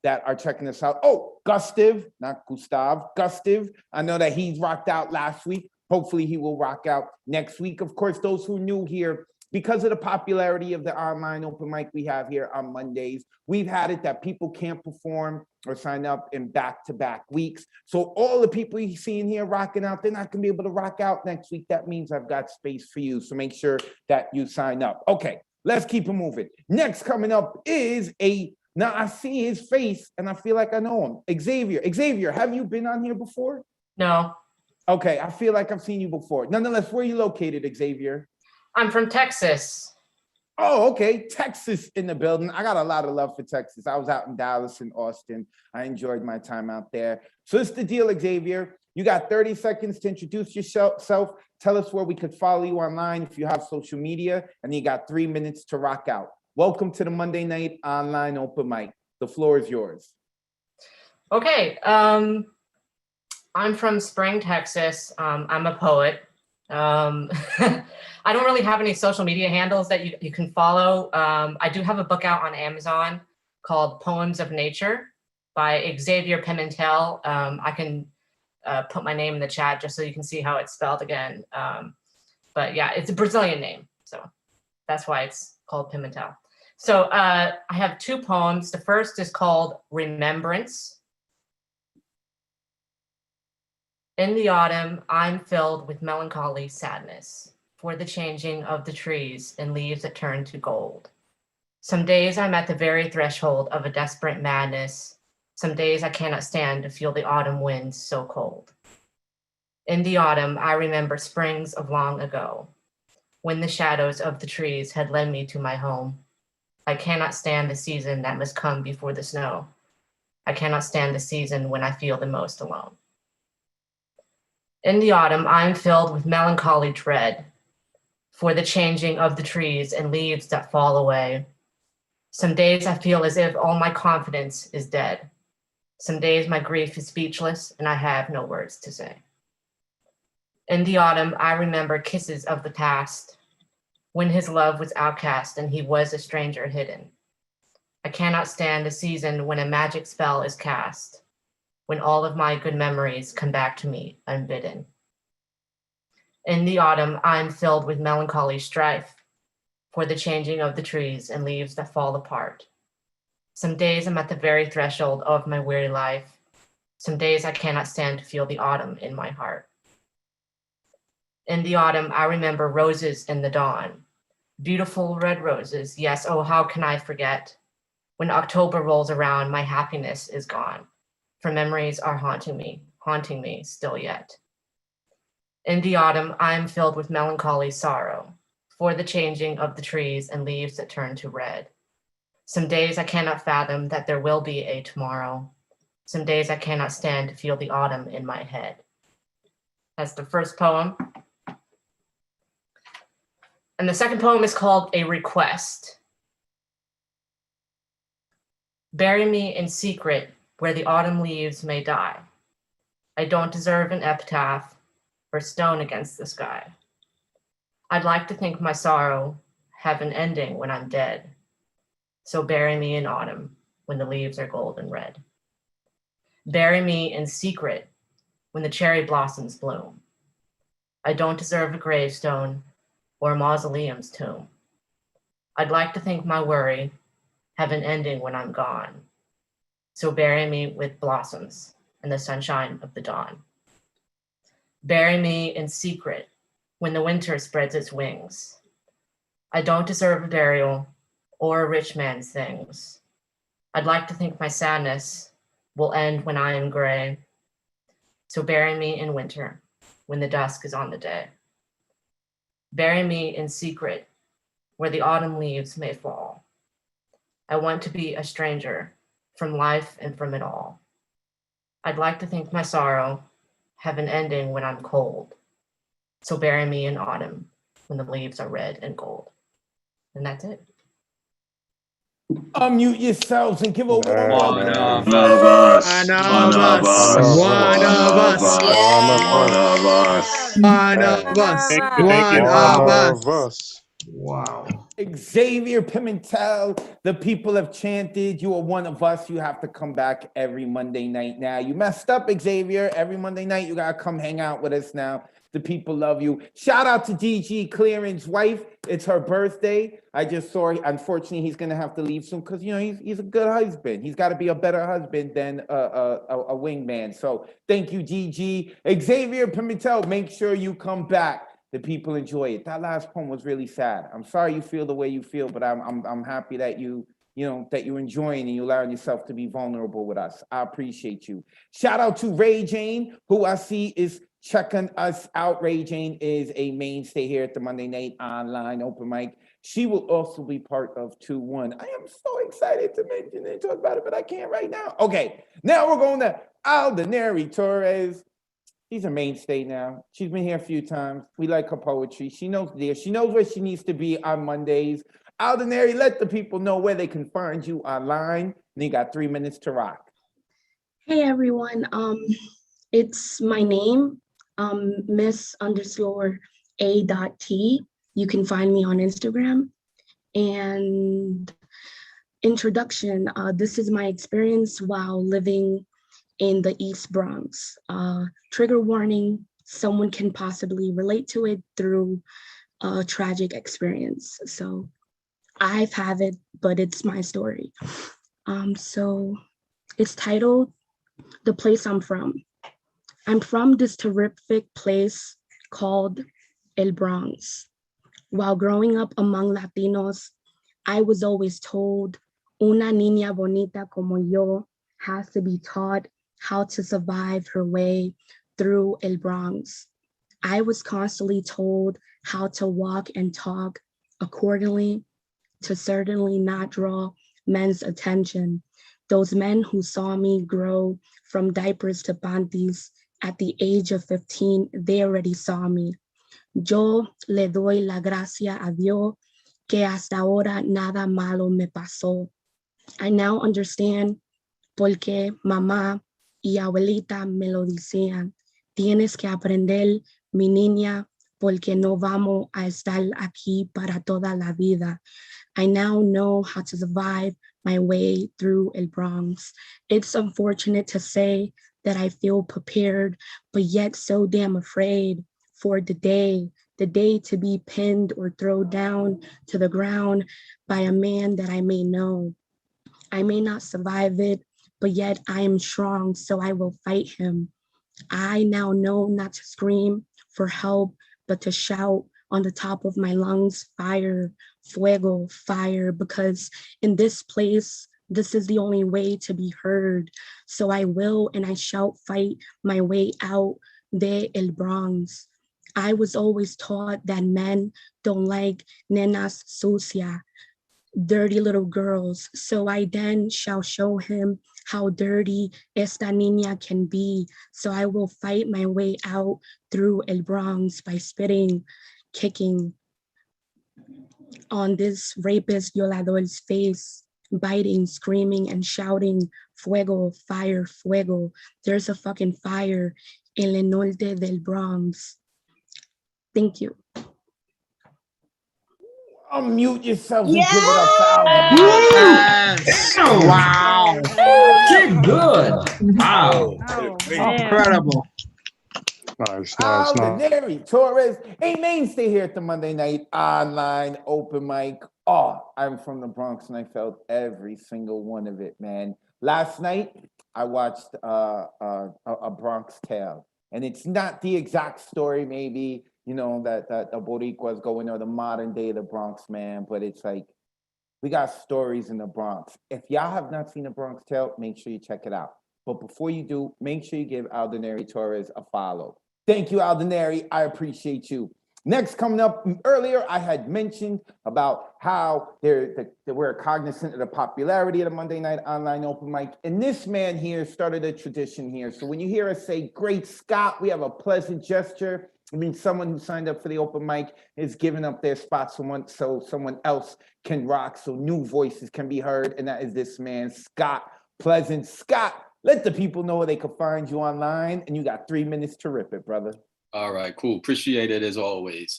That are checking us out. Oh, Gustav, not Gustav, Gustav. I know that he's rocked out last week. Hopefully he will rock out next week. Of course, those who are new here, because of the popularity of the online open mic we have here on Mondays, we've had it that people can't perform or sign up in back-to-back weeks. So all the people you see in here rocking out, they're not gonna be able to rock out next week. That means I've got space for you. So make sure that you sign up. Okay, let's keep it moving. Next coming up is now I see his face and I feel like I know him. Xavier. Xavier, have you been on here before? No. Okay, I feel like I've seen you before. Nonetheless, where are you located, Xavier? I'm from Texas. Oh, okay. Texas in the building. I got a lot of love for Texas. I was out in Dallas and Austin. I enjoyed my time out there. So it's the deal, Xavier. You got 30 seconds to introduce yourself. Tell us where we could follow you online if you have social media, and you got 3 minutes to rock out. Welcome to the Monday Night Online Open Mic. The floor is yours. Okay. I'm from Spring, Texas. I'm a poet. I don't really have any social media handles that you can follow. I do have a book out on Amazon called Poems of Nature by Xavier Pimentel. I can put my name in the chat just so you can see how it's spelled again. But yeah, it's a Brazilian name, so that's why it's called Pimentel. So I have 2 poems. The first is called Remembrance. In the autumn, I'm filled with melancholy sadness for the changing of the trees and leaves that turn to gold. Some days I'm at the very threshold of a desperate madness. Some days I cannot stand to feel the autumn winds so cold. In the autumn, I remember springs of long ago, when the shadows of the trees had led me to my home. I cannot stand the season that must come before the snow. I cannot stand the season when I feel the most alone. In the autumn, I am filled with melancholy dread for the changing of the trees and leaves that fall away. Some days I feel as if all my confidence is dead. Some days my grief is speechless and I have no words to say. In the autumn, I remember kisses of the past, when his love was outcast and he was a stranger hidden. I cannot stand the season when a magic spell is cast, when all of my good memories come back to me unbidden. In the autumn, I am filled with melancholy strife for the changing of the trees and leaves that fall apart. Some days I'm at the very threshold of my weary life. Some days I cannot stand to feel the autumn in my heart. In the autumn, I remember roses in the dawn, beautiful red roses. Yes, oh, how can I forget? When October rolls around, my happiness is gone. For memories are haunting me still yet. In the autumn, I am filled with melancholy sorrow for the changing of the trees and leaves that turn to red. Some days I cannot fathom that there will be a tomorrow. Some days I cannot stand to feel the autumn in my head. That's the first poem. And the second poem is called A Request. Bury me in secret where the autumn leaves may die. I don't deserve an epitaph or stone against the sky. I'd like to think my sorrow have an ending when I'm dead. So bury me in autumn when the leaves are golden red. Bury me in secret when the cherry blossoms bloom. I don't deserve a gravestone or a mausoleum's tomb. I'd like to think my worry have an ending when I'm gone. So bury me with blossoms and the sunshine of the dawn. Bury me in secret when the winter spreads its wings. I don't deserve a burial or a rich man's things. I'd like to think my sadness will end when I am gray. So bury me in winter when the dusk is on the day. Bury me in secret where the autumn leaves may fall. I want to be a stranger from life and from it all. I'd like to think my sorrow have an ending when I'm cold. So bury me in autumn when the leaves are red and gold. And that's it. Unmute yourselves and give a warm welcome. One of us. One of us. One of us. One of us. One of us. One of us. Wow. Xavier Pimentel, the people have chanted, you are one of us. You have to come back every Monday night now. You messed up, Xavier. Every Monday night, you got to come hang out with us now. The people love you. Shout out to DG Clearing's wife. It's her birthday. I just saw, unfortunately, he's going to have to leave soon because, you know, he's a good husband. He's got to be a better husband than a wingman. So thank you, DG. Xavier Pimentel, make sure you come back. The people enjoy it. That last poem was really sad. I'm sorry you feel the way you feel, but I'm happy that that you're enjoying and you're allowing yourself to be vulnerable with us. I appreciate you. Shout out to Ray Jane, who I see is checking us out. Ray Jane is a mainstay here at the Monday Night Online Open Mic. She will also be part of 2-1. I am so excited to mention it, talk about it, but I can't right now. Okay, now we're going to Aldenary Torres. She's a mainstay now. She's been here a few times. We like her poetry. She knows there. She knows where she needs to be on Mondays. Aldenary, let the people know where they can find you online. And you got 3 minutes to rock. Hey everyone. It's my name, Miss_A.T. You can find me on Instagram. And introduction, this is my experience while living in the East Bronx. Trigger warning, someone can possibly relate to it through a tragic experience. So I've had it, but it's my story. So it's titled The Place I'm From. I'm from this terrific place called El Bronx. While growing up among Latinos, I was always told, una niña bonita como yo has to be taught how to survive her way through El Bronx. I was constantly told how to walk and talk accordingly to certainly not draw men's attention. Those men who saw me grow from diapers to panties at the age of 15, they already saw me. Yo le doy la gracia a Dios que hasta ahora nada malo me pasó. I now understand porque mamá y abuelita me lo decían. Tienes que aprender, mi niña, porque no vamos a estar aquí para toda la vida. I now know how to survive my way through El Bronx. It's unfortunate to say that I feel prepared, but yet so damn afraid for the day to be pinned or thrown down to the ground by a man that I may know. I may not survive it, but yet I am strong, so I will fight him. I now know not to scream for help, but to shout on the top of my lungs, fire, fuego, fire, because in this place, this is the only way to be heard. So I will and I shall fight my way out de El Bronx. I was always taught that men don't like nenas sucia, dirty little girls. So I then shall show him how dirty esta niña can be. So I will fight my way out through El Bronx by spitting, kicking on this rapist violador's face, biting, screaming, and shouting, fuego, fire, fuego. There's a fucking fire in el norte del Bronx. Thank you. Unmute yourself and Yes! give it up for Aldenary. Wow. Did good. Wow. Incredible. Nice. Aldenary Torres, a mainstay here at the Monday Night Online Open Mic. Oh, I'm from the Bronx and I felt every single one of it, man. Last night, I watched a Bronx Tale, and it's not the exact story, maybe, that the Boricuas going or the modern day of the Bronx, man, but it's like, we got stories in the Bronx. If y'all have not seen the Bronx Tale, make sure you check it out. But before you do, make sure you give Aldenary Torres a follow. Thank you, Aldenary. I appreciate you. Next, coming up, earlier, I had mentioned about how we're cognizant of the popularity of the Monday Night Online Open Mic. And this man here started a tradition here. So when you hear us say, Great Scott, we have a pleasant gesture. I mean, someone who signed up for the open mic is giving up their spot so someone else can rock, so new voices can be heard. And that is this man, Scott Pleasant. Scott, let the people know where they can find you online. And you got 3 minutes to rip it, brother. All right, cool. Appreciate it as always.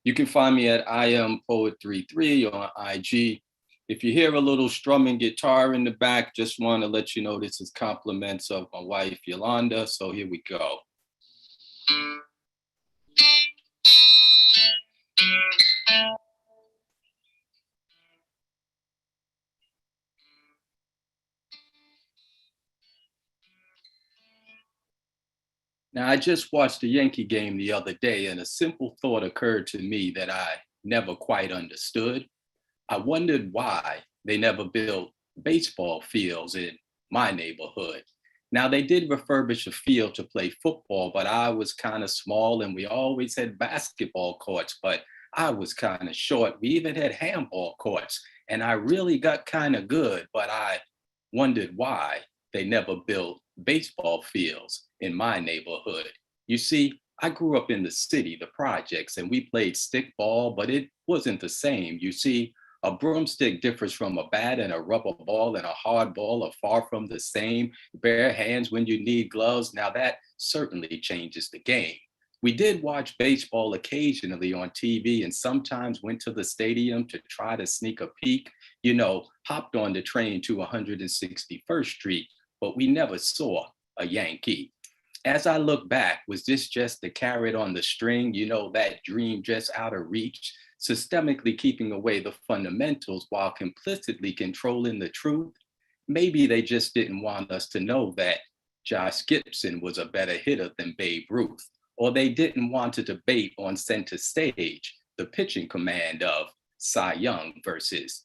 You can find me at IamPoet33 on IG. If you hear a little strumming guitar in the back, just want to let you know this is compliments of my wife, Yolanda. So here we go. Now, I just watched a Yankee game the other day, and a simple thought occurred to me that I never quite understood. I wondered why they never built baseball fields in my neighborhood. Now, they did refurbish a field to play football, but I was kind of small, and we always had basketball courts, but I was kind of short. We even had handball courts, and I really got kind of good, but I wondered why they never built baseball fields in my neighborhood. You see, I grew up in the city, the projects, and we played stickball, but it wasn't the same. You see, a broomstick differs from a bat, and a rubber ball and a hard ball are far from the same. Bare hands when you need gloves. Now that certainly changes the game. We did watch baseball occasionally on TV and sometimes went to the stadium to try to sneak a peek, you know, hopped on the train to 161st Street, but we never saw a Yankee. As I look back, was this just the carrot on the string, you know, that dream just out of reach, systemically keeping away the fundamentals while complicitly controlling the truth? Maybe they just didn't want us to know that Josh Gibson was a better hitter than Babe Ruth, or they didn't want to debate on center stage the pitching command of Cy Young versus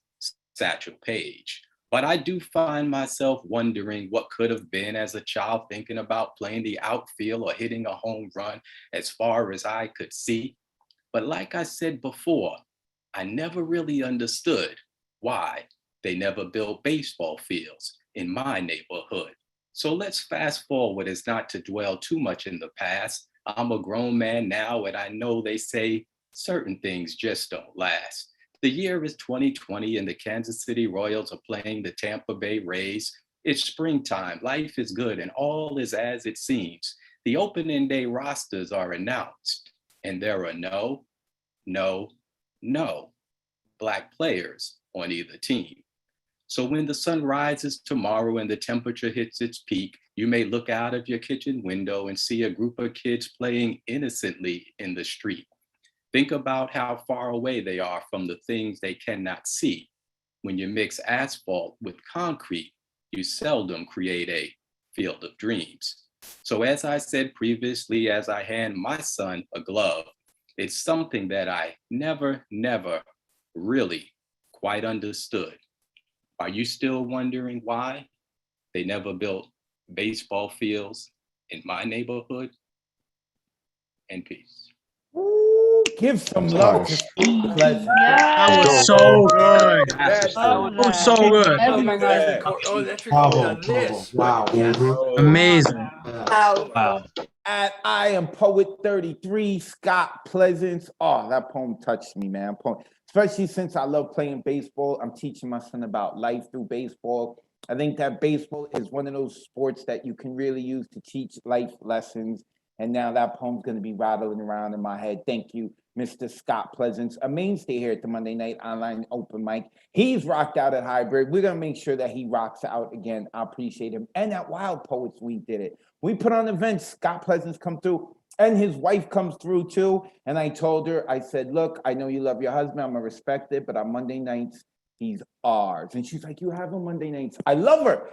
Satchel Paige. But I do find myself wondering what could have been as a child, thinking about playing the outfield or hitting a home run as far as I could see. But like I said before, I never really understood why they never built baseball fields in my neighborhood. So let's fast forward as not to dwell too much in the past. I'm a grown man now, and I know they say certain things just don't last. The year is 2020 and the Kansas City Royals are playing the Tampa Bay Rays. It's springtime, life is good, and all is as it seems. The opening day rosters are announced, and there are no Black players on either team. So when the sun rises tomorrow and the temperature hits its peak, you may look out of your kitchen window and see a group of kids playing innocently in the street. Think about how far away they are from the things they cannot see. When you mix asphalt with concrete, you seldom create a field of dreams. So as I said previously, as I hand my son a glove, it's something that I never really quite understood. Are you still wondering why they never built baseball fields in my neighborhood? And peace. Give some love to Steve Pleasant. That was so good. That was so good. Wow. Amazing. Wow. At I Am Poet 33, Scott Pleasance. Oh, that poem touched me, man. Especially since I love playing baseball. I'm teaching my son about life through baseball. I think that baseball is one of those sports that you can really use to teach life lessons. And now that poem's going to be rattling around in my head. Thank you, Mr. Scott Pleasance, a mainstay here at the Monday Night Online Open Mic. He's rocked out at Hybrid. We're going to make sure that he rocks out again. I appreciate him. And at Wild Poets Week did it. We put on events. Scott Pleasance come through, and his wife comes through too. And I told her, I said, look, I know you love your husband. I'm going to respect it, but on Monday nights, he's ours. And she's like, you have him Monday nights. I love her.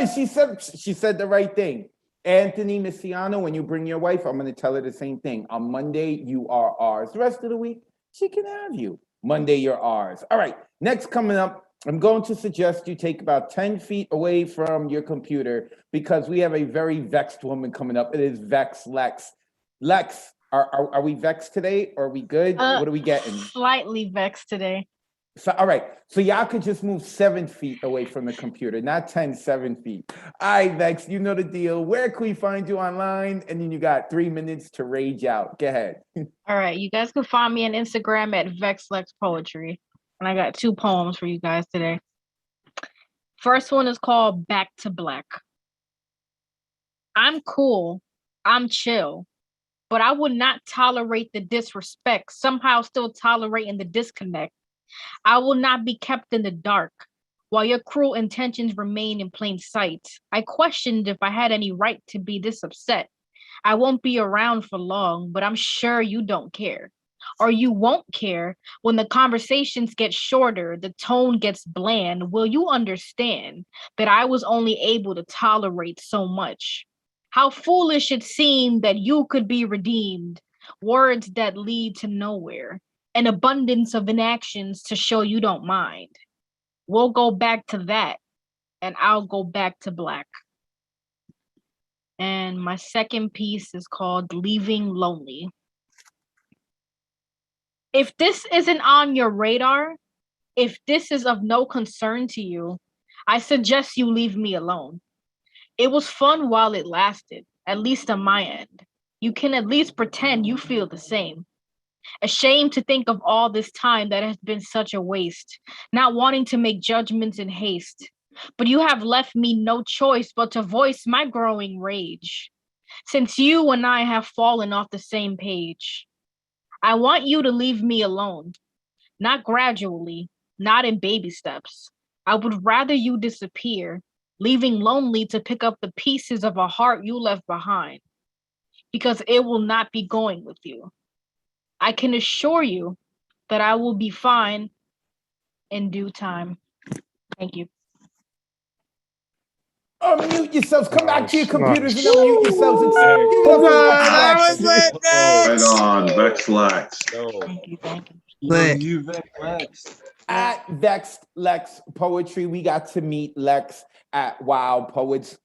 She said the right thing. Anthony Misiano, when you bring your wife, I'm going to tell her the same thing. On Monday, you are ours. The rest of the week, she can have you. Monday, you're ours. All right, next coming up, I'm going to suggest you take about 10 feet away from your computer because we have a very vexed woman coming up. It is Vex Lex. Lex, are we vexed today? Or are we good? What are we getting? Slightly vexed today. So, all right, so y'all could just move 7 feet away from the computer, not 10, 7 feet. All right, Vex, you know the deal. Where can we find you online? And then you got 3 minutes to rage out. Go ahead. All right, you guys can find me on Instagram at VexLex Poetry. And I got 2 poems for you guys today. First one is called Back to Black. I'm cool, I'm chill, but I would not tolerate the disrespect, somehow still tolerating the disconnect. I will not be kept in the dark while your cruel intentions remain in plain sight. I questioned if I had any right to be this upset. I won't be around for long, but I'm sure you don't care. Or you won't care when the conversations get shorter, the tone gets bland. Will you understand that I was only able to tolerate so much? How foolish it seemed that you could be redeemed. Words that lead to nowhere. An abundance of inactions to show you don't mind. We'll go back to that, and I'll go back to black. And my second piece is called Leaving Lonely. If this isn't on your radar, if this is of no concern to you, I suggest you leave me alone. It was fun while it lasted, at least on my end. You can at least pretend you feel the same. Ashamed to think of all this time that has been such a waste, not wanting to make judgments in haste. But you have left me no choice but to voice my growing rage. Since you and I have fallen off the same page, I want you to leave me alone. Not gradually, not in baby steps. I would rather you disappear, leaving lonely to pick up the pieces of a heart you left behind, because it will not be going with you. I can assure you that I will be fine in due time. Thank you. Unmute yourselves. Come back to your computers and unmute yourselves. It's beautiful. That was Lex. lit, Vex. Right on, Vex Lex. Thank you, thank you. Lit. At Vex Lex Poetry, we got to meet Lex at Wild Poets.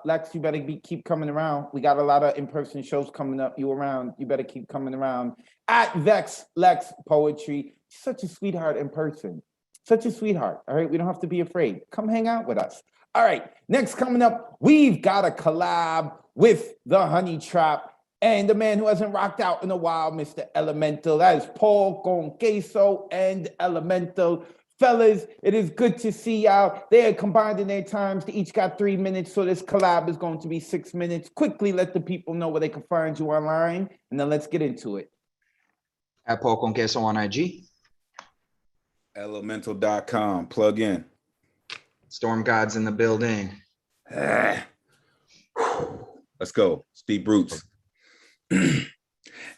Lex, you better keep coming around. We got a lot of in-person shows coming up. You around. You better keep coming around. At Vex Lex Poetry, such a sweetheart in person. Such a sweetheart. All right, we don't have to be afraid. Come hang out with us. All right, next coming up, we've got a collab with the Honey Trap and the man who hasn't rocked out in a while, Mr. Elemental. That is Paul con Queso and Elemental. Fellas, it is good to see y'all. They are combined in their times. They each got 3 minutes, so this collab is going to be 6 minutes. Quickly let the people know where they can find you online, and then let's get into it. At Paul con Queso on IG. Elemental.com. Plug in. Storm Gods in the building. Let's go. Steve Roots.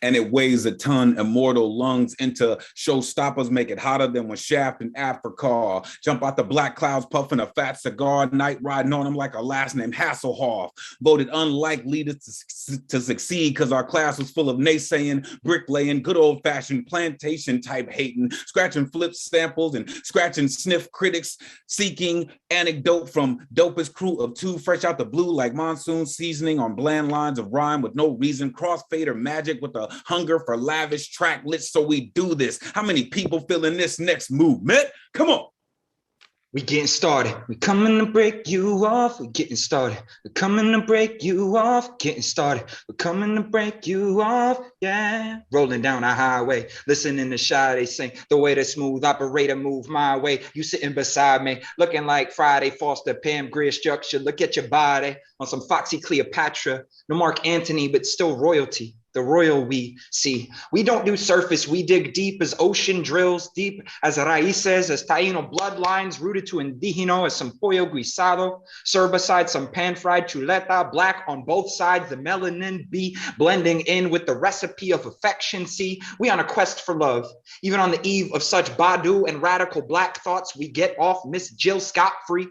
And it weighs a ton, immortal lungs into showstoppers, make it hotter than when Shaft and Africa jump out the black clouds, puffing a fat cigar, night riding on them like our last name Hasselhoff. Voted unlikely to succeed because our class was full of naysaying, bricklaying, good old-fashioned plantation type hating, scratching flip samples and scratching sniff critics, seeking anecdote from dopest crew of two, fresh out the blue like monsoon seasoning on bland lines of rhyme with no reason, crossfade or magic with a hunger for lavish track lists, so we do this. How many people feeling this next movement? Come on. We getting started. We coming to break you off. We getting started. We coming to break you off. Getting started. We coming to break you off. Yeah. Rolling down a highway. Listening to Shy sing. The way the smooth operator move my way. You sitting beside me. Looking like Friday Foster, Pam Grier structure. Look at your body. On some Foxy Cleopatra. No Mark Antony, but still royalty. The royal we see. We don't do surface, we dig deep as ocean drills, deep as raíces, as Taino bloodlines, rooted to Indígena as some pollo guisado, served beside some pan-fried chuleta, black on both sides, the melanin be blending in with the recipe of affection. See, we on a quest for love. Even on the eve of such Badu and radical black thoughts, we get off Miss Jill scot-free.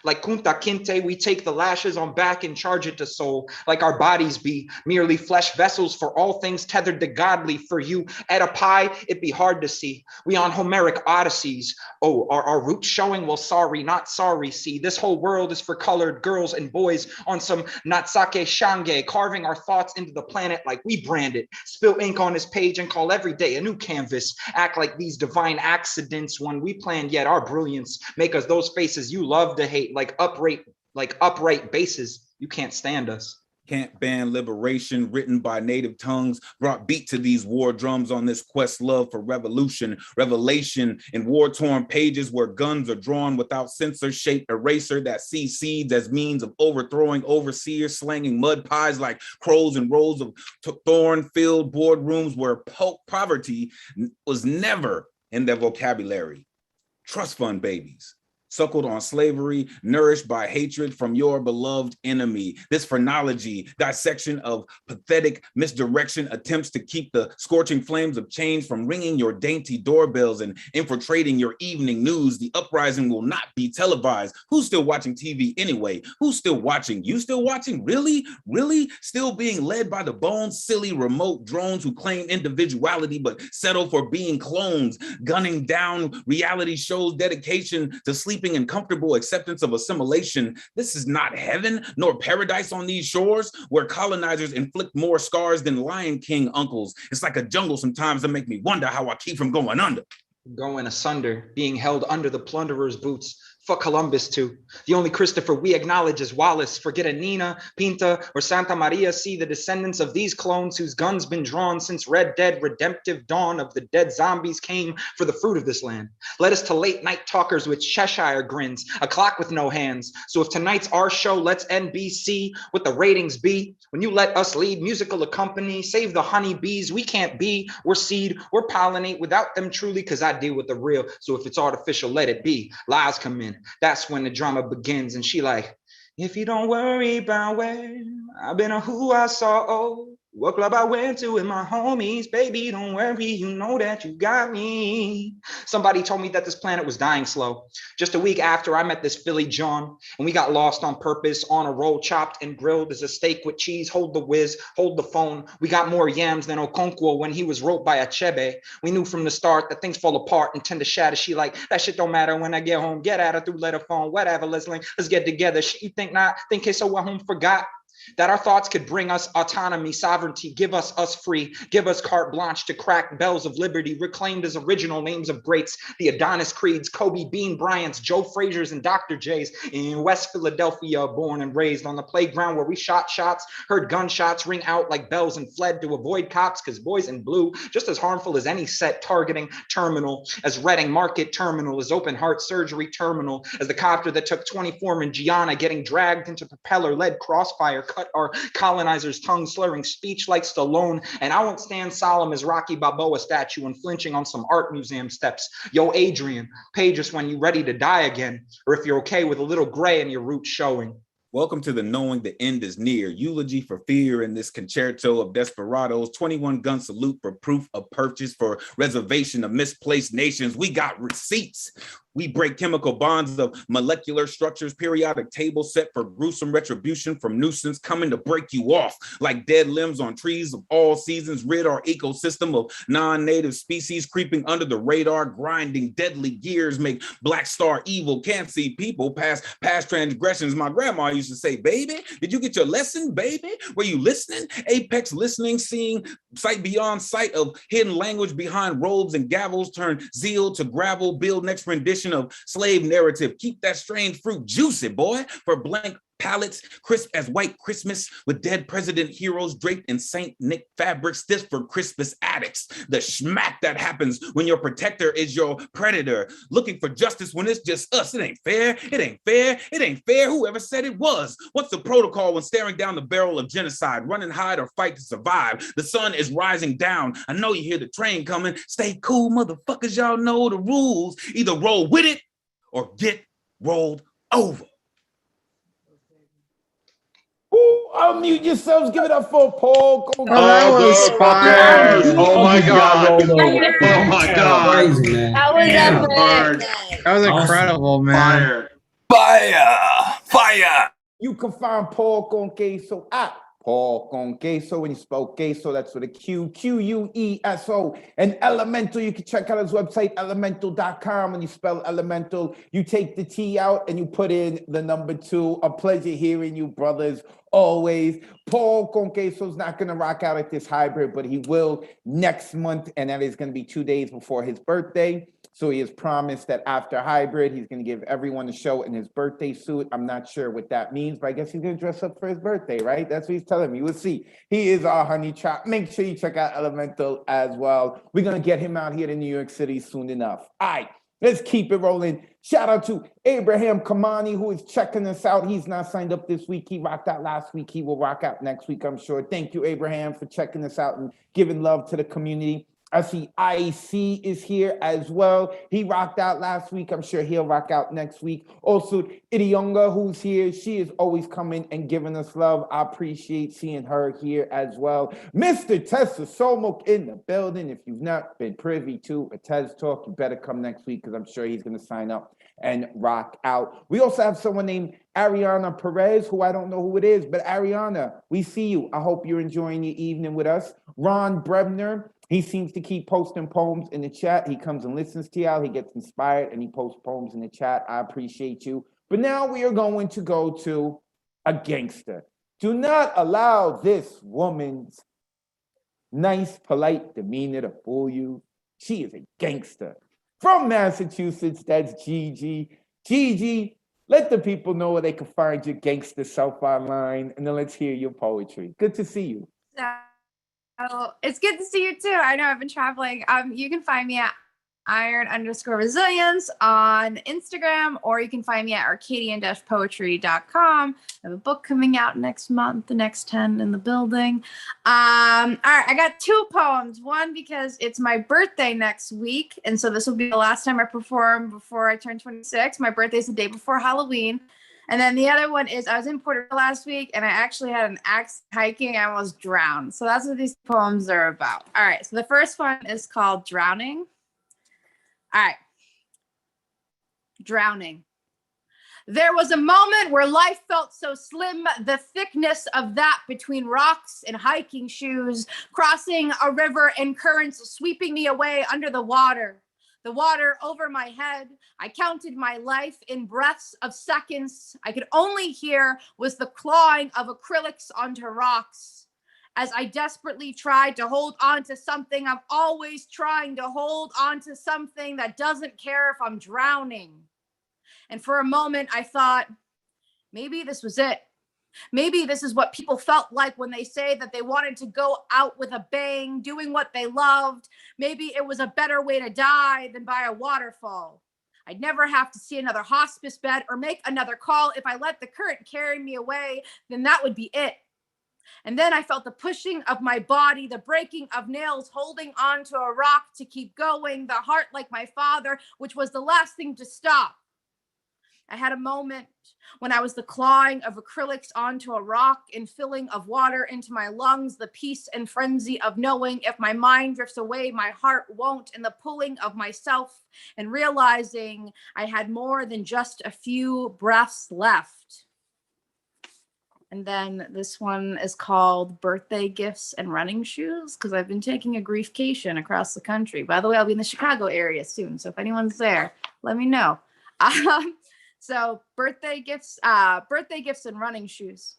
Like Kunta Kinte, we take the lashes on back and charge it to soul, like our bodies be merely flesh vessels for all things tethered to godly. For you, Oedipi, it be hard to see. We on Homeric odysseys. Oh, are our roots showing? Well, sorry, not sorry. See, this whole world is for colored girls and boys on some Natsake Shange, carving our thoughts into the planet like we brand it. Spill ink on this page and call every day a new canvas. Act like these divine accidents when we plan yet our brilliance. Make us those faces you love to hate. Like upright bases, you can't stand us. Can't ban liberation, written by native tongues, brought beat to these war drums on this quest love for revolution, revelation in war-torn pages where guns are drawn without censor-shaped eraser that sees seeds as means of overthrowing overseers, slanging mud pies like crows in rows of thorn-filled boardrooms where poverty was never in their vocabulary. Trust fund babies. suckled on slavery, nourished by hatred from your beloved enemy. This phrenology, dissection of pathetic misdirection, attempts to keep the scorching flames of change from ringing your dainty doorbells and infiltrating your evening news. The uprising will not be televised. Who's still watching TV anyway? Who's still watching? You still watching? Really? Really? Still being led by the bone silly remote drones who claim individuality but settle for being clones, gunning down reality shows, dedication to sleeping and comfortable acceptance of assimilation. This is not heaven nor paradise on these shores where colonizers inflict more scars than Lion King uncles. It's like a jungle sometimes that make me wonder how I keep from going under. Going asunder, being held under the plunderer's boots. Fuck Columbus too. The only Christopher we acknowledge is Wallace. Forget a Nina, Pinta, or Santa Maria. See the descendants of these clones whose guns been drawn since Red Dead Redemptive Dawn of the dead zombies came for the fruit of this land. Led us to late night talkers with Cheshire grins, a clock with no hands. So if tonight's our show, let's NBC what the ratings be. When you let us lead musical accompany, save the honeybees, we can't be. We're seed, we're pollinate without them truly, cause I deal with the real. So if it's artificial, let it be. Lies come in. That's when the drama begins. And she like, if you don't worry about where I've been or who I saw, oh, what club I went to with my homies, baby, don't worry, you know that you got me. Somebody told me that this planet was dying slow. Just a week after I met this Philly John, and we got lost on purpose on a roll, chopped and grilled as a steak with cheese. Hold the whiz, hold the phone. We got more yams than Okonkwo when he was roped by Achebe. We knew from the start that things fall apart and tend to shatter. She like, that shit don't matter when I get home. Get at her through letter phone, whatever, let's link, let's get together. She think not, think so at home forgot that our thoughts could bring us autonomy, sovereignty, give us free, give us carte blanche to crack bells of liberty, reclaimed as original names of greats, the Adonis Creeds, Kobe Bean Bryants, Joe Frazier's, and Dr. J's, in West Philadelphia, born and raised on the playground where we shot shots, heard gunshots ring out like bells and fled to avoid cops, because boys in blue, just as harmful as any set targeting terminal, as Reading Market terminal, as open heart surgery terminal, as the copter that took 24 in Gianna getting dragged into propeller-led crossfire, cut our colonizers' tongue slurring speech like Stallone, and I won't stand solemn as Rocky Balboa statue and flinching on some art museum steps. Yo, Adrian, page us when you're ready to die again, or if you're okay with a little gray in your roots showing. Welcome to the Knowing the End is Near, eulogy for fear in this concerto of desperados, 21 gun salute for proof of purchase, for reservation of misplaced nations. We got receipts. We break chemical bonds of molecular structures, periodic table set for gruesome retribution from nuisance coming to break you off like dead limbs on trees of all seasons, rid our ecosystem of non-native species creeping under the radar, grinding deadly gears, make Black Star evil, can't see people past transgressions. My grandma used to say, baby, did you get your lesson, baby? Were you listening? Apex listening, seeing sight beyond sight of hidden language behind robes and gavels, turn zeal to gravel, build next rendition of slave narrative. Keep that strange fruit juicy, boy, for blank palettes, crisp as white Christmas, with dead president heroes draped in Saint Nick fabrics. This for Christmas addicts. The schmack that happens when your protector is your predator. Looking for justice when it's just us. It ain't fair. It ain't fair. It ain't fair. Whoever said it was. What's the protocol when staring down the barrel of genocide? Run and hide or fight to survive. The sun is rising down. I know you hear the train coming. Stay cool, motherfuckers. Y'all know the rules. Either roll with it or get rolled over. Unmute yourselves. Give it up for Paul. Oh, that was fire. Oh my God. Oh my God. That was epic. That was incredible, man. Fire. You can find Paul con queso at Paul con queso. When you spell queso, that's with a Q, Q-U-E-S-O. And Elemental, you can check out his website, elemental.com. When you spell elemental, you take the T out and you put in the number 2. A pleasure hearing you, brothers. Always. Paul con queso's not going to rock out at this hybrid, but he will next month. And that is going to be 2 days before his birthday. So he has promised that after hybrid, he's going to give everyone a show in his birthday suit. I'm not sure what that means, but I guess he's going to dress up for his birthday, right? That's what he's telling me. We'll see. He is our honey trap. Make sure you check out Elemental as well. We're going to get him out here to New York City soon enough. All right, let's keep it rolling. Shout out to Abraham Kamani, who is checking us out. He's not signed up this week. He rocked out last week. He will rock out next week, I'm sure. Thank you, Abraham, for checking us out and giving love to the community. I see IC is here as well. He rocked out last week. I'm sure he'll rock out next week. Also, Idionga, who's here. She is always coming and giving us love. I appreciate seeing her here as well. Mr. Tessa Somok in the building. If you've not been privy to a Tez Talk, you better come next week because I'm sure he's going to sign up and rock out. We also have someone named Ariana Perez, who I don't know who it is, but Ariana, we see you. I hope you're enjoying your evening with us. Ron Brebner, he seems to keep posting poems in the chat. He comes and listens to y'all. He gets inspired and he posts poems in the chat. I appreciate you. But now we are going to go to a gangster. Do not allow this woman's nice, polite demeanor to fool you. She is a gangster. From Massachusetts, that's Gigi. Gigi, let the people know where they can find your gangster self online, and then let's hear your poetry. Good to see you. So it's good to see you too. I know I've been traveling. You can find me at iron_resilience on Instagram, or you can find me at arcadian-poetry.com. I have a book coming out next month, the next 10 in the building. All right, I got 2 poems. One, because it's my birthday next week, and so this will be the last time I perform before I turn 26. My birthday's the day before Halloween. And then the other one is I was in Puerto Rico last week and I actually had an accident hiking. I almost drowned. So that's what these poems are about. All right. So the first one is called Drowning. All right. Drowning. There was a moment where life felt so slim, the thickness of that between rocks and hiking shoes, crossing a river and currents sweeping me away under the water over my head. I counted my life in breaths of seconds. I could only hear was the clawing of acrylics onto rocks. As I desperately tried to hold on to something, I'm always trying to hold on to something that doesn't care if I'm drowning. And for a moment, I thought, maybe this was it. Maybe this is what people felt like when they say that they wanted to go out with a bang, doing what they loved. Maybe it was a better way to die than by a waterfall. I'd never have to see another hospice bed or make another call. If I let the current carry me away, then that would be it. And then I felt the pushing of my body, the breaking of nails, holding onto a rock to keep going, the heart like my father, which was the last thing to stop. I had a moment when I was the clawing of acrylics onto a rock and filling of water into my lungs, the peace and frenzy of knowing if my mind drifts away, my heart won't, and the pulling of myself and realizing I had more than just a few breaths left. And then this one is called Birthday Gifts and Running Shoes, because I've been taking a griefcation across the country. By the way, I'll be in the Chicago area soon, so if anyone's there, let me know. So birthday gifts and running shoes.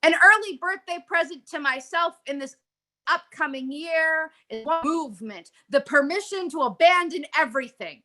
An early birthday present to myself in this upcoming year is one movement, the permission to abandon everything.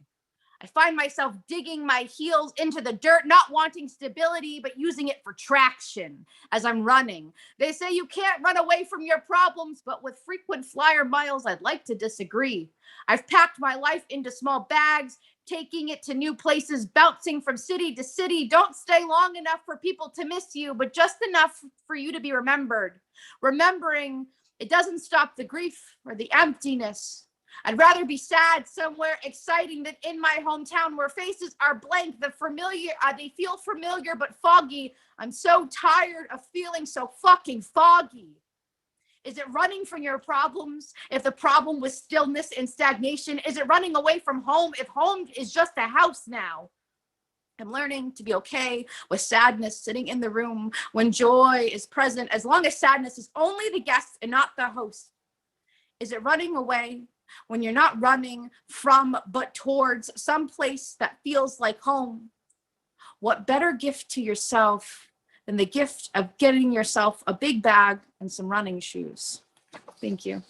I find myself digging my heels into the dirt, not wanting stability, but using it for traction as I'm running. They say you can't run away from your problems, but with frequent flyer miles, I'd like to disagree. I've packed my life into small bags, taking it to new places, bouncing from city to city. Don't stay long enough for people to miss you, but just enough for you to be remembered. Remembering it doesn't stop the grief or the emptiness. I'd rather be sad somewhere exciting than in my hometown where faces are blank. They feel familiar but foggy. I'm so tired of feeling so fucking foggy. Is it running from your problems? If the problem was stillness and stagnation, is it running away from home? If home is just a house now. I'm learning to be okay with sadness sitting in the room when joy is present, as long as sadness is only the guest and not the host. Is it running away when you're not running from but towards some place that feels like home? What better gift to yourself than the gift of getting yourself a big bag and some running shoes? Thank you.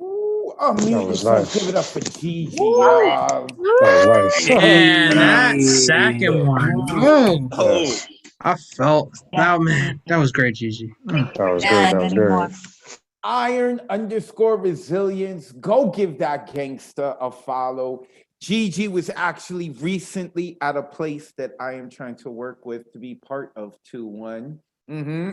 Ooh, That was nice. Give it up for Gigi. That was nice. Yeah, that second one. Oh, I felt that, man. That was great, Gigi. That was good. That was good. Iron_resilience. Go give that gangster a follow. Gigi was actually recently at a place that I am trying to work with to be part of 2-1.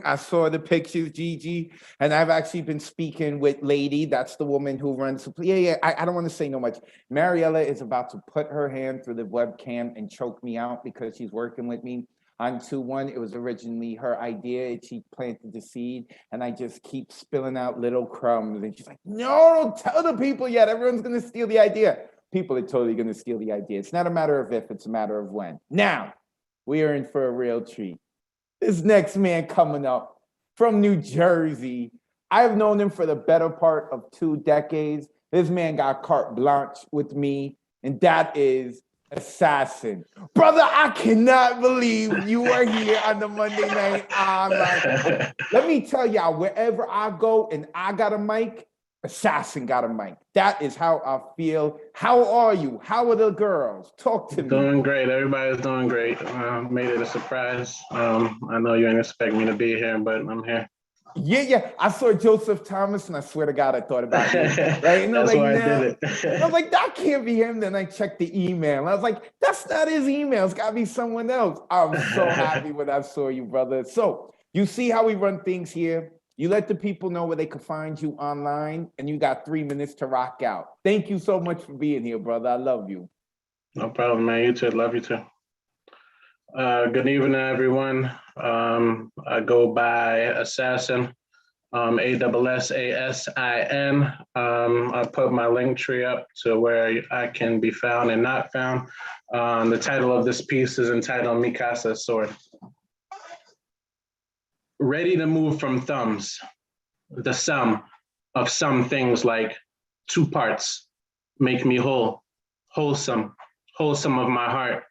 I saw the pictures, Gigi, and I've actually been speaking with Lady. That's the woman who runs. Yeah. I don't want to say no much. Mariella is about to put her hand through the webcam and choke me out because she's working with me on 2-1. It was originally her idea. She planted the seed, and I just keep spilling out little crumbs. And she's like, "No, don't tell the people yet. Everyone's gonna steal the idea." People are totally gonna steal the idea. It's not a matter of if; it's a matter of when. Now, we are in for a real treat. This next man coming up from New Jersey, I've known him for the better part of 2 decades. This man got carte blanche with me, and that is Assassin. Brother, I cannot believe you are here on the Monday Night Online. Let me tell y'all, wherever I go and I got a mic, Assassin got a mic. That is how I feel. How are you? How are the girls? Talk to me. Doing great. Everybody's doing great. Made it a surprise. I know you didn't expect me to be here, but I'm here. Yeah. I saw Joseph Thomas, and I swear to God, I thought about you. Right? And That's like, why I nah. did it. I was like, that can't be him. Then I checked the email. I was like, that's not his email. It's got to be someone else. I'm so happy when I saw you, brother. So you see how we run things here. You let the people know where they can find you online, and you got 3 minutes to rock out. Thank you so much for being here, brother. I love you. No problem, man. You too. Love you too. Good evening, everyone. I go by Assassin, ASSASIN. I put my link tree up to where I can be found and not found. The title of this piece is entitled Mikasa's Sword. Ready to move from thumbs, the sum of some things like 2 parts make me whole, wholesome of my heart,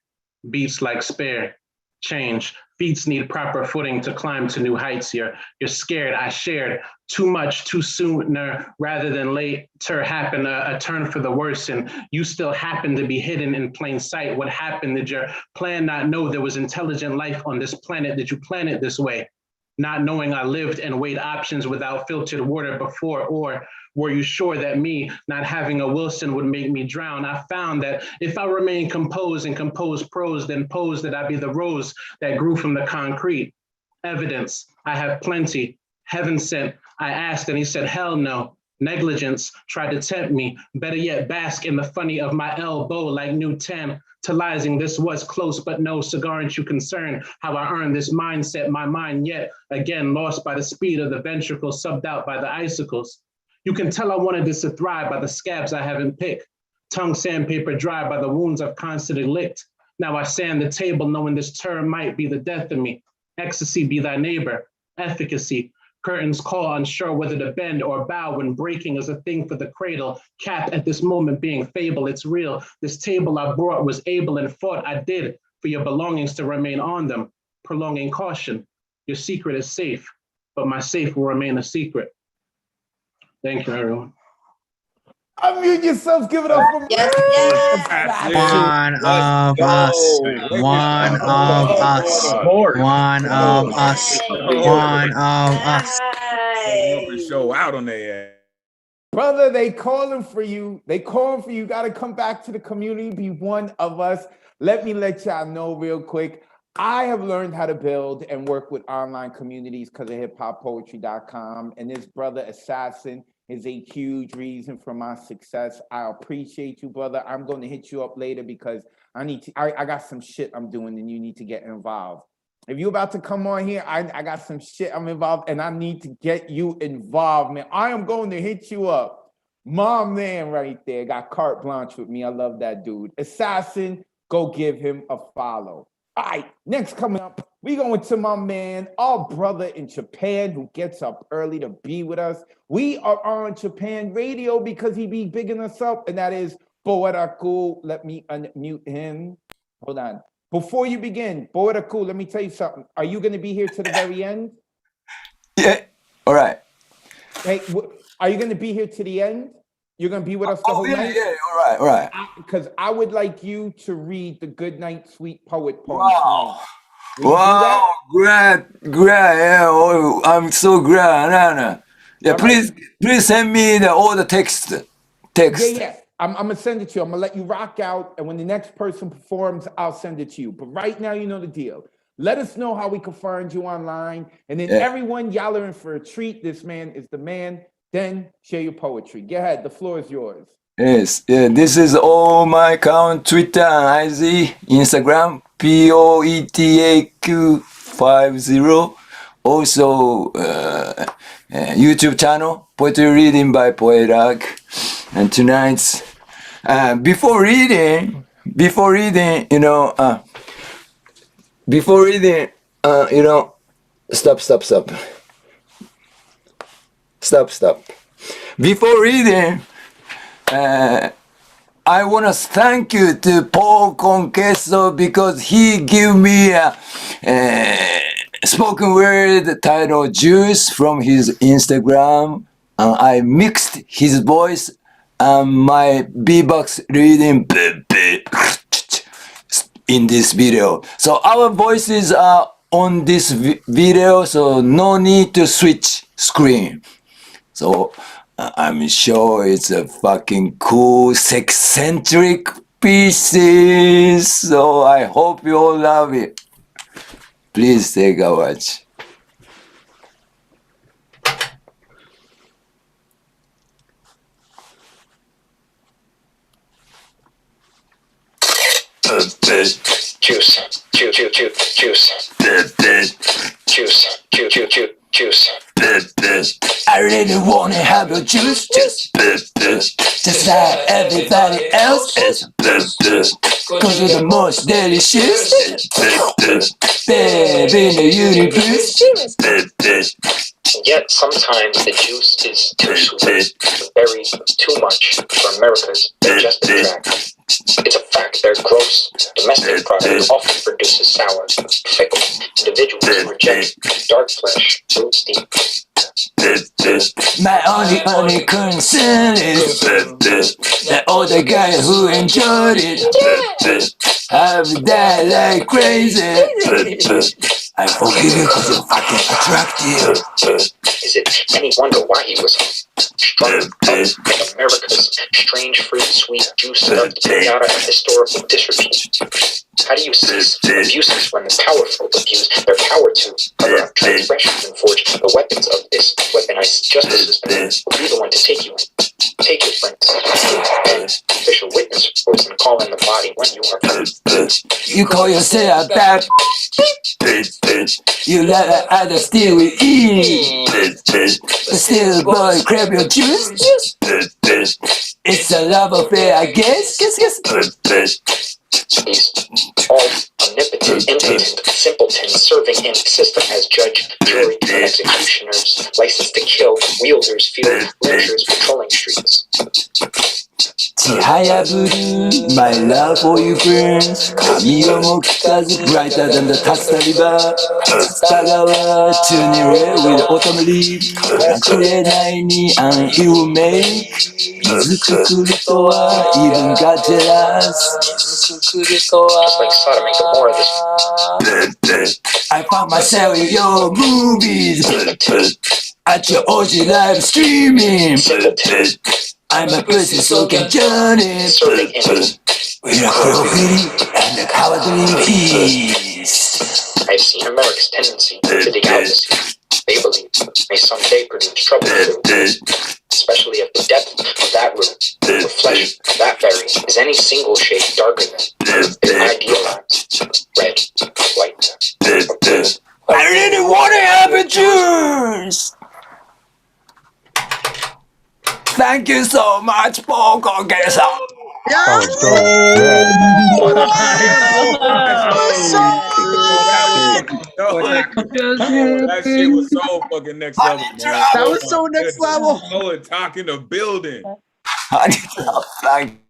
beats like spare, change, feet need proper footing to climb to new heights. You're scared, I shared too much too sooner rather than later happen, a turn for the worse, and you still happen to be hidden in plain sight. What happened? Did your plan not know there was intelligent life on this planet? Did you plan it this way? Not knowing I lived and weighed options without filtered water before, or were you sure that me not having a Wilson would make me drown? I found that if I remain composed and compose prose, then pose that I be the rose that grew from the concrete. Evidence, I have plenty. Heaven sent, I asked and he said, hell no. Negligence tried to tempt me, better yet bask in the funny of my elbow like new tantalizing. This was close, but no cigar aren't you concerned how I earned this mindset, my mind yet again lost by the speed of the ventricle, subbed out by the icicles. You can tell I wanted this to thrive by the scabs I haven't picked, tongue sandpaper dry by the wounds I've constantly licked. Now I sand the table knowing this term might be the death of me. Ecstasy be thy neighbor, efficacy. Curtains call, unsure whether to bend or bow when breaking is a thing for the cradle. Cap at this moment being fable, it's real. This table I brought was able and fought I did for your belongings to remain on them, prolonging caution. Your secret is safe, but my safe will remain a secret. Thank you, everyone. Unmute yourselves, give it up for Yes. One of us. One of us. One of us. One of us. Show out on their ass. Brother, they calling for you. They calling for you. Got to come back to the community, be one of us. Let me let y'all know real quick. I have learned how to build and work with online communities because of hiphoppoetry.com. And this brother, Assassin, is a huge reason for my success. I appreciate you, brother. I'm going to hit you up later because I got some shit I'm doing and you need to get involved. If you're about to come on here, I got some shit I'm involved and I need to get you involved, man. I am going to hit you up. My man right there got carte blanche with me. I love that dude. Assassin, go give him a follow. All right, next coming up, we going to my man, our brother in Japan who gets up early to be with us. We are on Japan radio because he be bigging us up, and that is Boeraku. Let me unmute him. Hold on. Before you begin, Boeraku, let me tell you something. Are you going to be here to the very end? Yeah, all right. Hey, are you going to be here to the end? You're going to be with us the whole night? Yeah, all right. Because I would like you to read the Good Night Sweet Poet poem Wow. tonight. Wow, great, yeah, oh, I'm so glad. Yeah, All please send me all the text. Yeah. I'm going to send it to you. I'm going to let you rock out, and when the next person performs, I'll send it to you. But right now, you know the deal. Let us know how we can find you online. And then everyone, y'all are in for a treat. This man is the man. Then share your poetry. Go ahead. The floor is yours. Yes, this is all my account, Twitter and IG, Instagram, POETAQ50. Also, YouTube channel, Poetry Reading by Poetak. And tonight's, before reading, you know, stop. Before reading, I want to thank you to Paul Conquesto because he gave me a spoken word titled Juice from his Instagram. I mixed his voice and my beatbox reading in this video. So our voices are on this video, so no need to switch screen. So I'm sure it's a fucking cool, sex-centric pieces. So I hope you all love it. Please take a watch. Juice. I really wanna have your juice, just like everybody else. Cause you're the most delicious baby in the universe. Yet sometimes the juice is too sweet, the berries too much for America's digestive tract. It's a fact their gross domestic product often produces sour, fickle individuals reject dark flesh, roots deep. My only concern is that all the guys who enjoyed it have died like crazy. I forgive you because you're fucking attractive. Is it any wonder why he was strung up in America's strange fruit sweet juice of pinata and historical disrepute? How do you cease abuses when the powerful abuse their power to cover up transgressions and forge the weapons of this weaponized justice system? Will be the one to take you in. Take your friends. Official witness reports and call in the body when you are hurt. You call yourself that. You let others steal with ease. But still, boy, grab your juice. It's a love affair, I guess. These all omnipotent, impotent, simpleton serving in the system as judge, jury, and executioners, licensed to kill, wielders, field lynchers patrolling streets. Chihaya blue, my love for you burns. Kamiyo mokazu, brighter than the Tatsuta River. Tsutagawa, tunire with autumn leaves. Kurenai ni an it will make. Mizukukuri to wa even got jealous. Just like Sodom and Gomorrah, this I found myself in your movies. At your OG live streaming. I'm a person so can journey with a graffiti and a cowardly peace. I've seen America's tendency to dig out the sea. They believe may someday produce trouble too, especially if the depth of that root, the flesh of that berry, is any single shade darker than its idealized red, white, or blue. I really want to have a juice. Thank you so much, Paul Conquesto. That was That shit was so fucking next level, man. That was so next level. Talk in the building.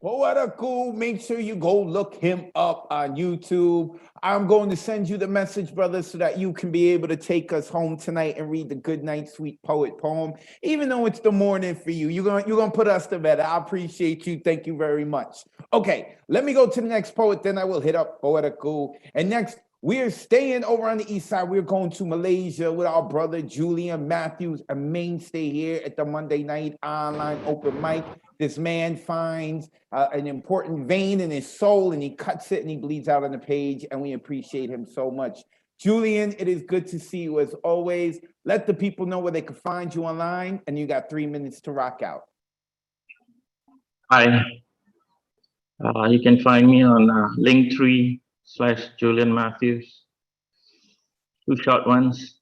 Poetical, make sure you go look him up on YouTube. I'm going to send you the message, brother, so that you can be able to take us home tonight and read the Good Night Sweet Poet poem. Even though it's the morning for you, you're gonna put us to bed. I appreciate you. Thank you very much. Okay, let me go to the next poet, then I will hit up Poetical. And next, we're staying over on the east side. We're going to Malaysia with our brother Julian Matthews, a mainstay here at the Monday night online open mic. This man finds an important vein in his soul and he cuts it and he bleeds out on the page, and we appreciate him so much. Julian, it is good to see you as always. Let the people know where they can find you online, and you got 3 minutes to rock out. Hi. You can find me on Linktree/Julian Matthews. 2 short ones.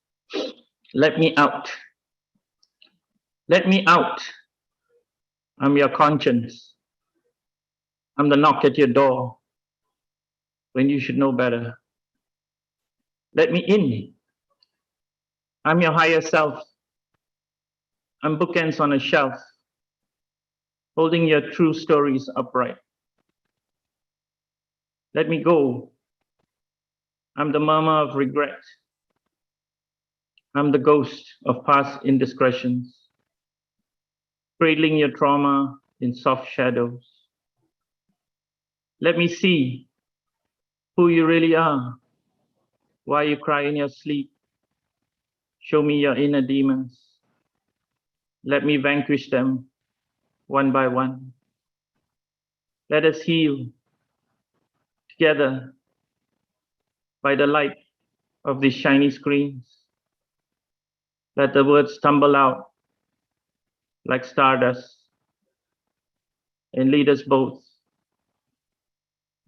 Let me out. Let me out. I'm your conscience. I'm the knock at your door when you should know better. Let me in. I'm your higher self. I'm bookends on a shelf, holding your true stories upright. Let me go. I'm the murmur of regret. I'm the ghost of past indiscretions, cradling your trauma in soft shadows. Let me see who you really are, why you cry in your sleep. Show me your inner demons. Let me vanquish them one by one. Let us heal together by the light of these shiny screens. Let the words tumble out like stardust and lead us both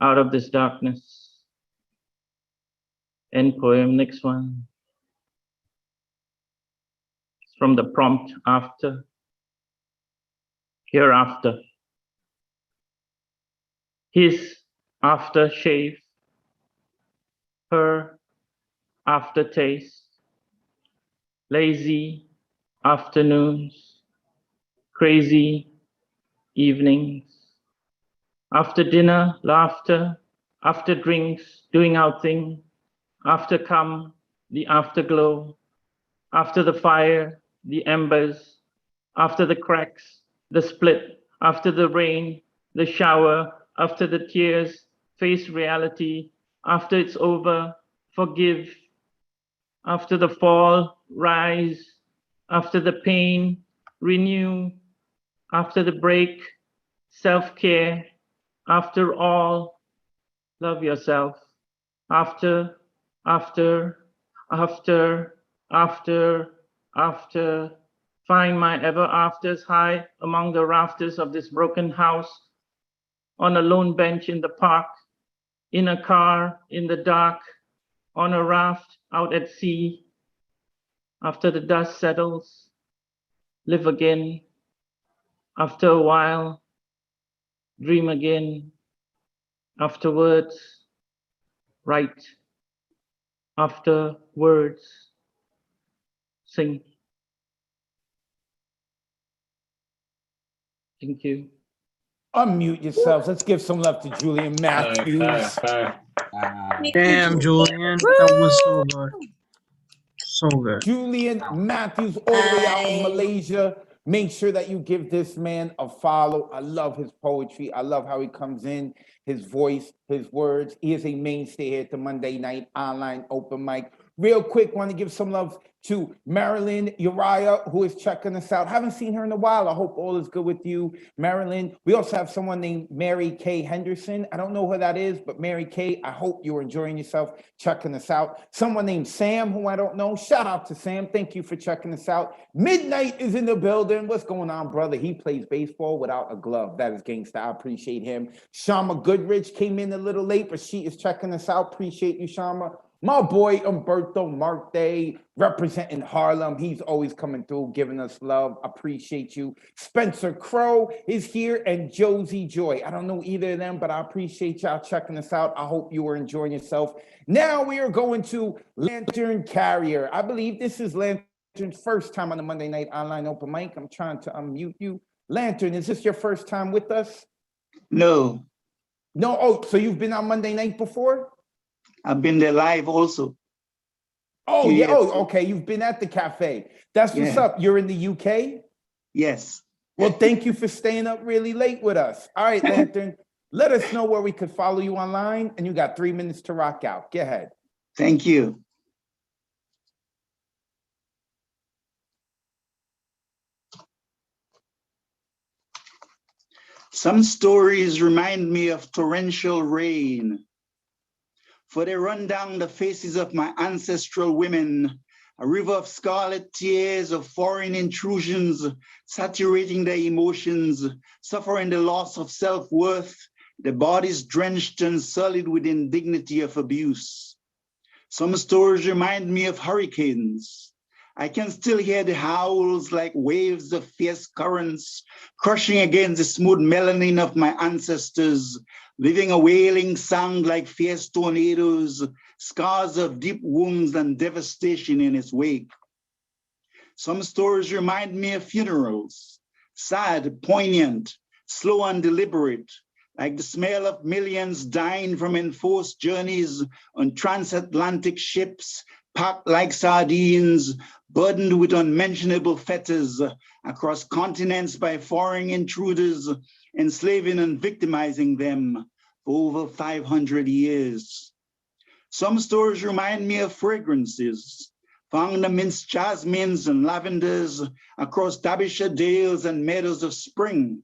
out of this darkness. End poem, next one. It's from the prompt after. Hereafter. His aftershave, her aftertaste, lazy afternoons, crazy evenings, after dinner, laughter, after drinks, doing our thing, after come, the afterglow, after the fire, the embers, after the cracks, the split, after the rain, the shower, after the tears, face reality, after it's over, forgive, after the fall, rise, after the pain, renew, after the break, self-care, after all, love yourself, after, after, find my ever afters high among the rafters of this broken house, on a lone bench in the park, in a car, in the dark, on a raft out at sea. After the dust settles, live again. After a while, dream again. Afterwards, write. After words, sing. Thank you. Unmute yourselves. Let's give some love to Julian Matthews. Damn, Julian. That was so good. So good. Julian Matthews, all the way out in Malaysia. Make sure that you give this man a follow. I love his poetry. I love how he comes in, his voice, his words. He is a mainstay here at the Monday Night Online Open Mic. Real quick, want to give some love to Marilyn Uriah, who is checking us out. Haven't seen her in a while. I hope all is good with you, Marilyn. We also have someone named Mary Kay Henderson. I don't know who that is, but Mary Kay, I hope you're enjoying yourself checking us out. Someone named Sam, who I don't know. Shout out to Sam. Thank you for checking us out. Midnight is in the building. What's going on, brother? He plays baseball without a glove. That is gangsta. I appreciate him. Shama Goodrich came in a little late, but she is checking us out. Appreciate you, Shama. My boy Umberto Marte, representing Harlem. He's always coming through, giving us love. Appreciate you. Spencer Crow is here, and Josie Joy. I don't know either of them, but I appreciate y'all checking us out. I hope you are enjoying yourself. Now we are going to Lantern Carrier. I believe this is Lantern's first time on the Monday Night Online Open Mic. I'm trying to unmute you. Lantern, is this your first time with us? No. No? Oh, so you've been on Monday night before? I've been there live also. Oh, Yes. yeah. Oh, okay. You've been at the cafe. That's what's up. You're in the UK? Yes. Well, thank you for staying up really late with us. All right, Lantern, let us know where we could follow you online, and you got 3 minutes to rock out. Go ahead. Thank you. Some stories remind me of torrential rain for they run down the faces of my ancestral women, a river of scarlet tears of foreign intrusions, saturating their emotions, suffering the loss of self-worth, the bodies drenched and sullied with indignity of abuse. Some stories remind me of hurricanes. I can still hear the howls like waves of fierce currents, crushing against the smooth melanin of my ancestors, leaving a wailing sound like fierce tornadoes, scars of deep wounds and devastation in its wake. Some stories remind me of funerals, sad, poignant, slow and deliberate, like the smell of millions dying from enforced journeys on transatlantic ships, packed like sardines, burdened with unmentionable fetters across continents by foreign intruders, enslaving and victimizing them for over 500 years. Some stories remind me of fragrances, found amidst jasmines and lavenders across Derbyshire dales and meadows of spring,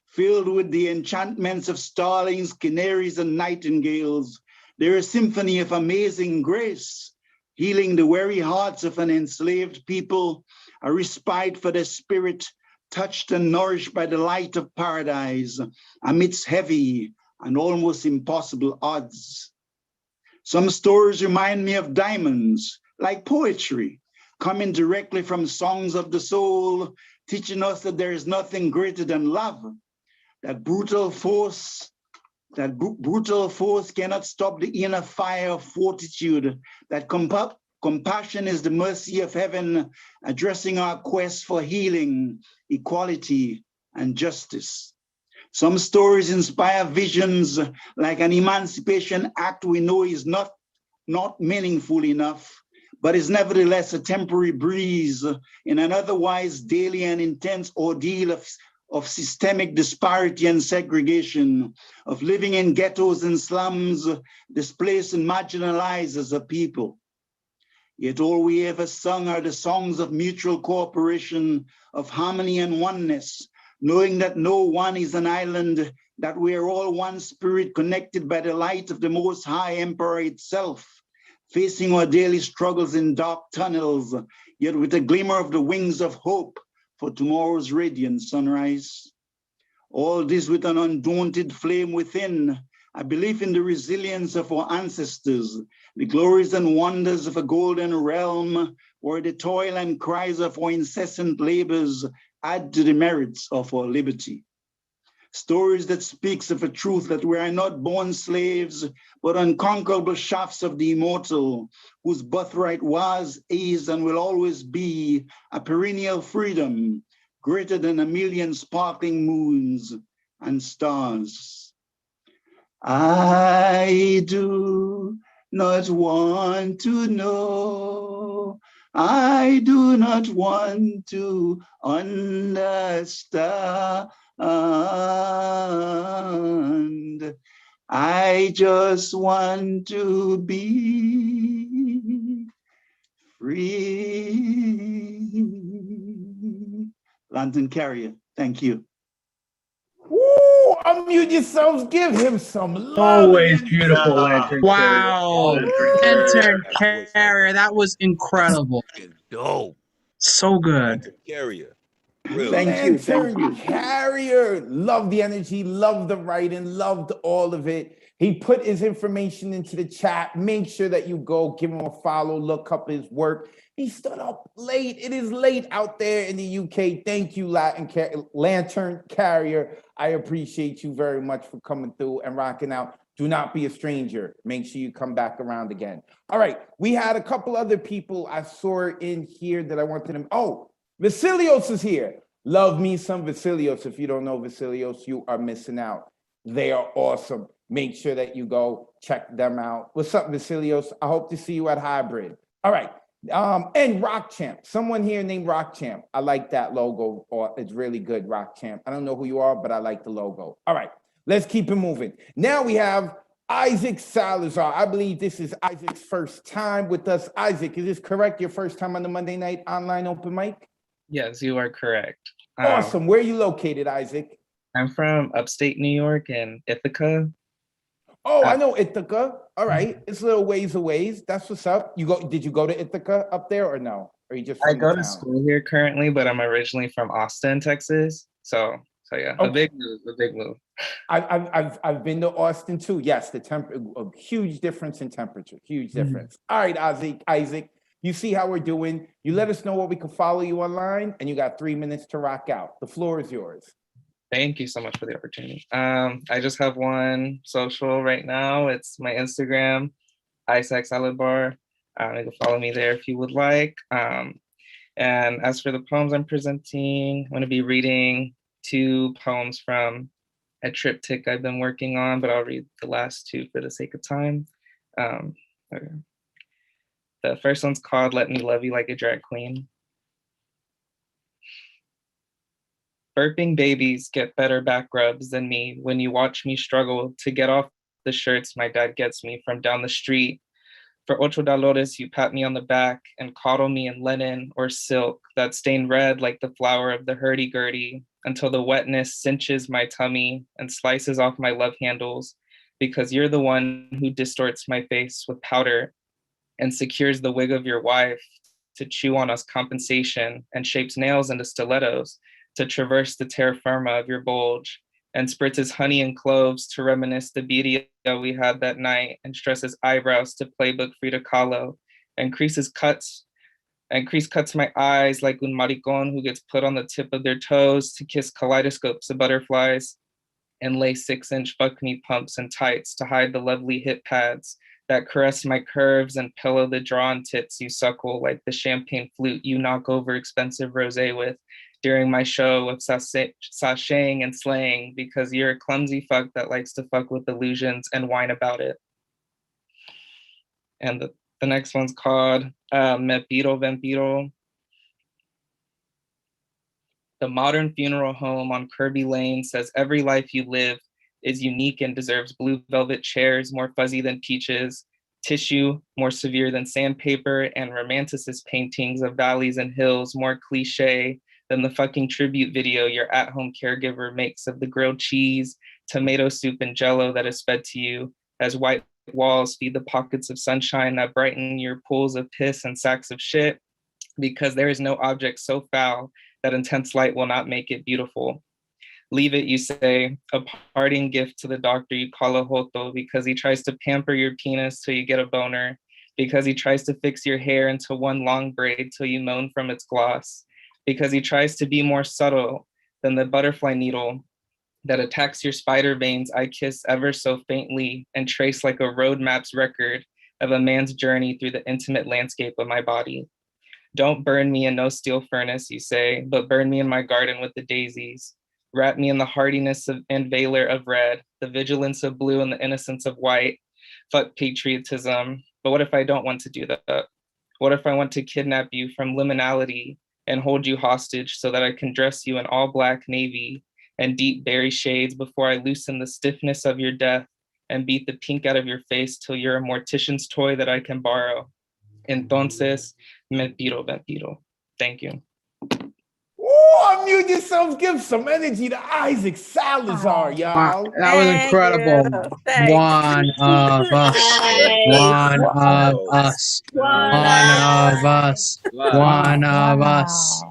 filled with the enchantments of starlings, canaries, and nightingales. They're a symphony of amazing grace, healing the weary hearts of an enslaved people, a respite for their spirit, touched and nourished by the light of paradise, amidst heavy and almost impossible odds. Some stories remind me of diamonds, like poetry, coming directly from songs of the soul, teaching us that there is nothing greater than love, that brutal force cannot stop the inner fire of fortitude, that compassion is the mercy of heaven, addressing our quest for healing, equality, and justice. Some stories inspire visions like an emancipation act we know is not meaningful enough, but is nevertheless a temporary breeze in an otherwise daily and intense ordeal of systemic disparity and segregation, of living in ghettos and slums, displaced and marginalized as a people. Yet all we ever sung are the songs of mutual cooperation, of harmony and oneness, knowing that no one is an island, that we are all one spirit connected by the light of the Most High Emperor itself, facing our daily struggles in dark tunnels, yet with a glimmer of the wings of hope for tomorrow's radiant sunrise. All this with an undaunted flame within, a belief in the resilience of our ancestors, the glories and wonders of a golden realm, where the toil and cries of our incessant labors add to the merits of our liberty. Stories that speaks of a truth that we are not born slaves, but unconquerable shafts of the immortal, whose birthright was, is, and will always be a perennial freedom, greater than a million sparkling moons and stars. I do not want to know. I do not want to understand. I just want to be free. Lantern Carrier, thank you. Woo! Unmute yourselves. Give him some love. Always beautiful, Lantern Carrier. Wow. Lantern Carrier, that was incredible. Dope. So good. Carrier. Lantern Carrier. Love the energy, love the writing, loved all of it. He put his information into the chat. Make sure that you go give him a follow, look up his work. He stood up late. It is late out there in the UK. Thank you, Lantern Carrier. I appreciate you very much for coming through and rocking out. Do not be a stranger. Make sure you come back around again. All right, we had a couple other people I saw in here that I wanted them. Oh, Vasilios is here. Love me some Vasilios. If you don't know Vasilios, you are missing out. They are awesome. Make sure that you go check them out. What's up, Vasilios? I hope to see you at Hybrid. All right. And Rock Champ. Someone here named Rock Champ. I like that logo. It's really good, Rock Champ. I don't know who you are, but I like the logo. All right. Let's keep it moving. Now we have Isaac Salazar. I believe this is Isaac's first time with us. Isaac, is this correct? Your first time on the Monday night online open mic? Yes, you are correct. Awesome. Where are you located, Isaac? I'm from upstate New York in Ithaca. Oh, I know Ithaca. All right, it's a little ways away. That's what's up. Did you go to Ithaca up there or no? Or you just I from go the to town? school here currently, but I'm originally from Austin, Texas. So yeah, a big move. I've been to Austin too. Yes, a huge difference in temperature. Huge difference. All right, Isaac, you see how we're doing. You let us know where we can follow you online, and you got 3 minutes to rock out. The floor is yours. Thank you so much for the opportunity. I just have one social right now. It's my Instagram, Isaac Salad Bar. You can follow me there if you would like. And as for the poems I'm presenting, I'm going to be reading 2 poems from a triptych I've been working on, but I'll read the last 2 for the sake of time. Okay. The first one's called Let Me Love You Like a Drag Queen. Burping babies get better back rubs than me when you watch me struggle to get off the shirts my dad gets me from down the street. For $8, you pat me on the back and coddle me in linen or silk that stain red like the flower of the hurdy-gurdy until the wetness cinches my tummy and slices off my love handles because you're the one who distorts my face with powder and secures the wig of your wife to chew on us compensation and shapes nails into stilettos to traverse the terra firma of your bulge and spritzes honey and cloves to reminisce the beauty we had that night and stresses eyebrows to playbook Frida Kahlo and crease cuts my eyes like un maricon who gets put on the tip of their toes to kiss kaleidoscopes of butterflies and lay 6-inch fuck me pumps and tights to hide the lovely hip pads that caress my curves and pillow the drawn tits you suckle like the champagne flute you knock over expensive rosé with during my show of sashaying and slaying because you're a clumsy fuck that likes to fuck with illusions and whine about it. And the next one's called Me Piro Vampiro. The modern funeral home on Kirby Lane says every life you live is unique and deserves blue velvet chairs more fuzzy than peaches, tissue more severe than sandpaper, and romanticist paintings of valleys and hills more cliche than the fucking tribute video your at-home caregiver makes of the grilled cheese, tomato soup, and jello that is fed to you as white walls feed the pockets of sunshine that brighten your pools of piss and sacks of shit, because there is no object so foul that intense light will not make it beautiful. Leave it, you say, a parting gift to the doctor you call a hoto because he tries to pamper your penis till you get a boner, because he tries to fix your hair into one long braid till you moan from its gloss, because he tries to be more subtle than the butterfly needle that attacks your spider veins I kiss ever so faintly and trace like a road map's record of a man's journey through the intimate landscape of my body. Don't burn me in no steel furnace, you say, but burn me in my garden with the daisies. Wrap me in the hardiness and valor of red, the vigilance of blue and the innocence of white. Fuck patriotism. But what if I don't want to do that? What if I want to kidnap you from liminality and hold you hostage so that I can dress you in all black navy and deep berry shades before I loosen the stiffness of your death and beat the pink out of your face till you're a mortician's toy that I can borrow. Entonces, me piro vampiro. Thank you. Oh, unmute yourselves. Give some energy to Isaac Salazar, y'all. That was incredible. One of us. One of us. One of us. One of us.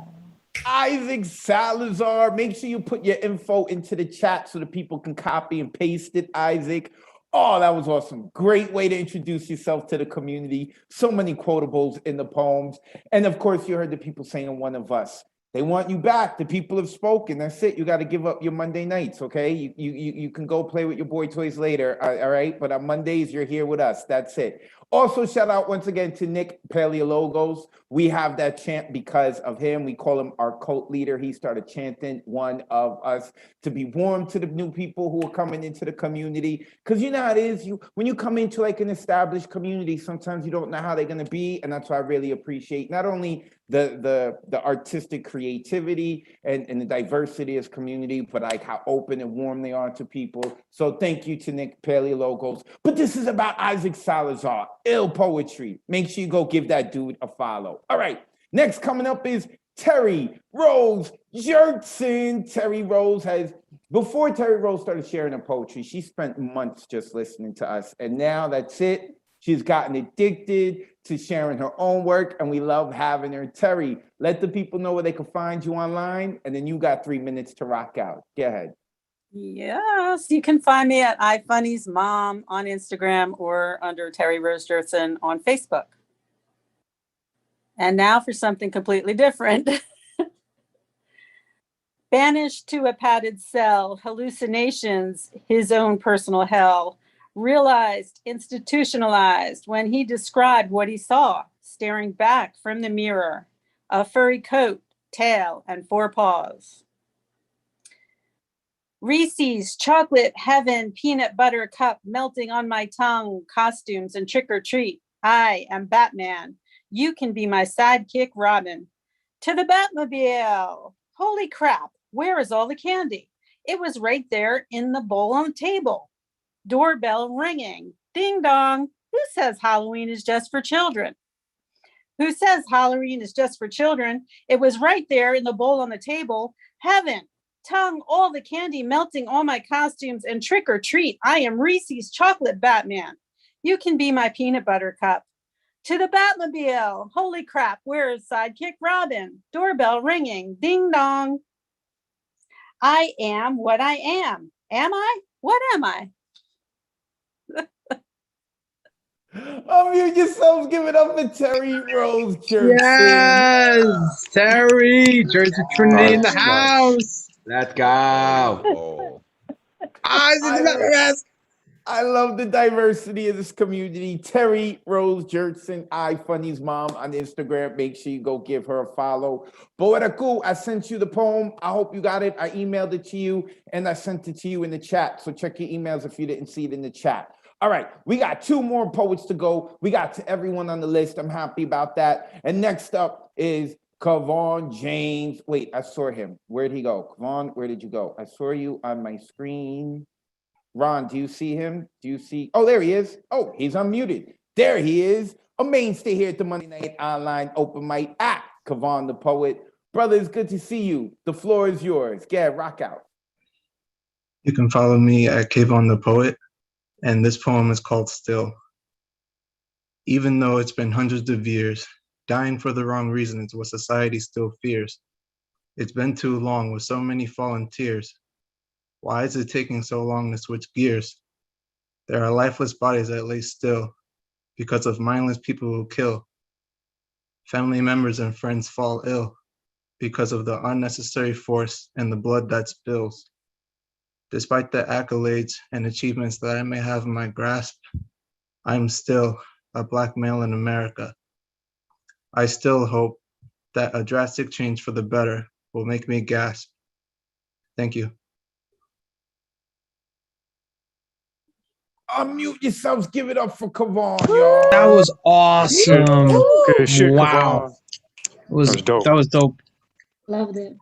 Isaac Salazar. Make sure you put your info into the chat so that people can copy and paste it, Isaac. Oh, that was awesome. Great way to introduce yourself to the community. So many quotables in the poems. And of course, you heard the people saying one of us. They want you back. The people have spoken. That's it. You got to give up your Monday nights, okay? You can go play with your boy toys later, all right? But on Mondays, you're here with us. That's it. Also, shout out once again to Nick Paleologos. We have that chant because of him. We call him our cult leader. He started chanting one of us to be warm to the new people who are coming into the community. Because you know how it is. When you come into like an established community, sometimes you don't know how they're going to be. And that's why I really appreciate not only the artistic creativity and the diversity as community, but like how open and warm they are to people. So thank you to Nick Paleologos. But this is about Isaac Salazar, ill poetry. Make sure you go give that dude a follow. All right, next coming up is Terry Rose Jertson. Terry Rose has, before Terry Rose started sharing her poetry, she spent months just listening to us. And now that's it. She's gotten addicted to sharing her own work, and we love having her. Terry, let the people know where they can find you online, and then you got 3 minutes to rock out. Go ahead. Yes, you can find me at iFunny's Mom on Instagram or under Terry Rose Jertson on Facebook. And now for something completely different. Banished to a padded cell, hallucinations, his own personal hell, realized, institutionalized when he described what he saw, staring back from the mirror, a furry coat, tail, and 4 paws. Reese's, chocolate, heaven, peanut butter cup melting on my tongue, costumes and trick or treat. I am Batman. You can be my sidekick, Robin. To the Batmobile. Holy crap, where is all the candy? It was right there in the bowl on the table. Doorbell ringing. Ding dong. Who says Halloween is just for children? Who says Halloween is just for children? It was right there in the bowl on the table. Heaven. Tongue, all the candy melting on my costumes and trick or treat. I am Reese's chocolate Batman. You can be my peanut butter cup. To the Batmobile. Holy crap, where is sidekick Robin? Doorbell ringing. Ding dong. I am what I am. Am I? What am I? Unmute yourselves. Give it up for Terry Rose Jertson. Yes, Terry, Jersey Trinity in the house. Let's go. I love the diversity of this community. Terry Rose Jertson, iFunny's mom on Instagram. Make sure you go give her a follow. Poetical, I sent you the poem. I hope you got it. I emailed it to you and I sent it to you in the chat. So check your emails if you didn't see it in the chat. All right, we got 2 more poets to go. We got to everyone on the list. I'm happy about that. And next up is Kavon James. Wait, I saw him. Where'd he go? Kavon, where did you go? I saw you on my screen. Ron, do you see him? Do you see? Oh, there he is. Oh, he's unmuted. There he is. A mainstay here at the Monday Night Online Open Mic at Kavon the Poet. Brother, it's good to see you. The floor is yours. Get rock out. You can follow me at Kavon the Poet, and this poem is called Still. Even though it's been hundreds of years, dying for the wrong reasons what society still fears. It's been too long with so many fallen tears. Why is it taking so long to switch gears? There are lifeless bodies that lay still because of mindless people who kill. Family members and friends fall ill because of the unnecessary force and the blood that spills. Despite the accolades and achievements that I may have in my grasp, I'm still a Black male in America. I still hope that a drastic change for the better will make me gasp. Thank you. Unmute yourselves. Give it up for Kavon, y'all. That was awesome. Good shit, Wow. That was dope. Loved it.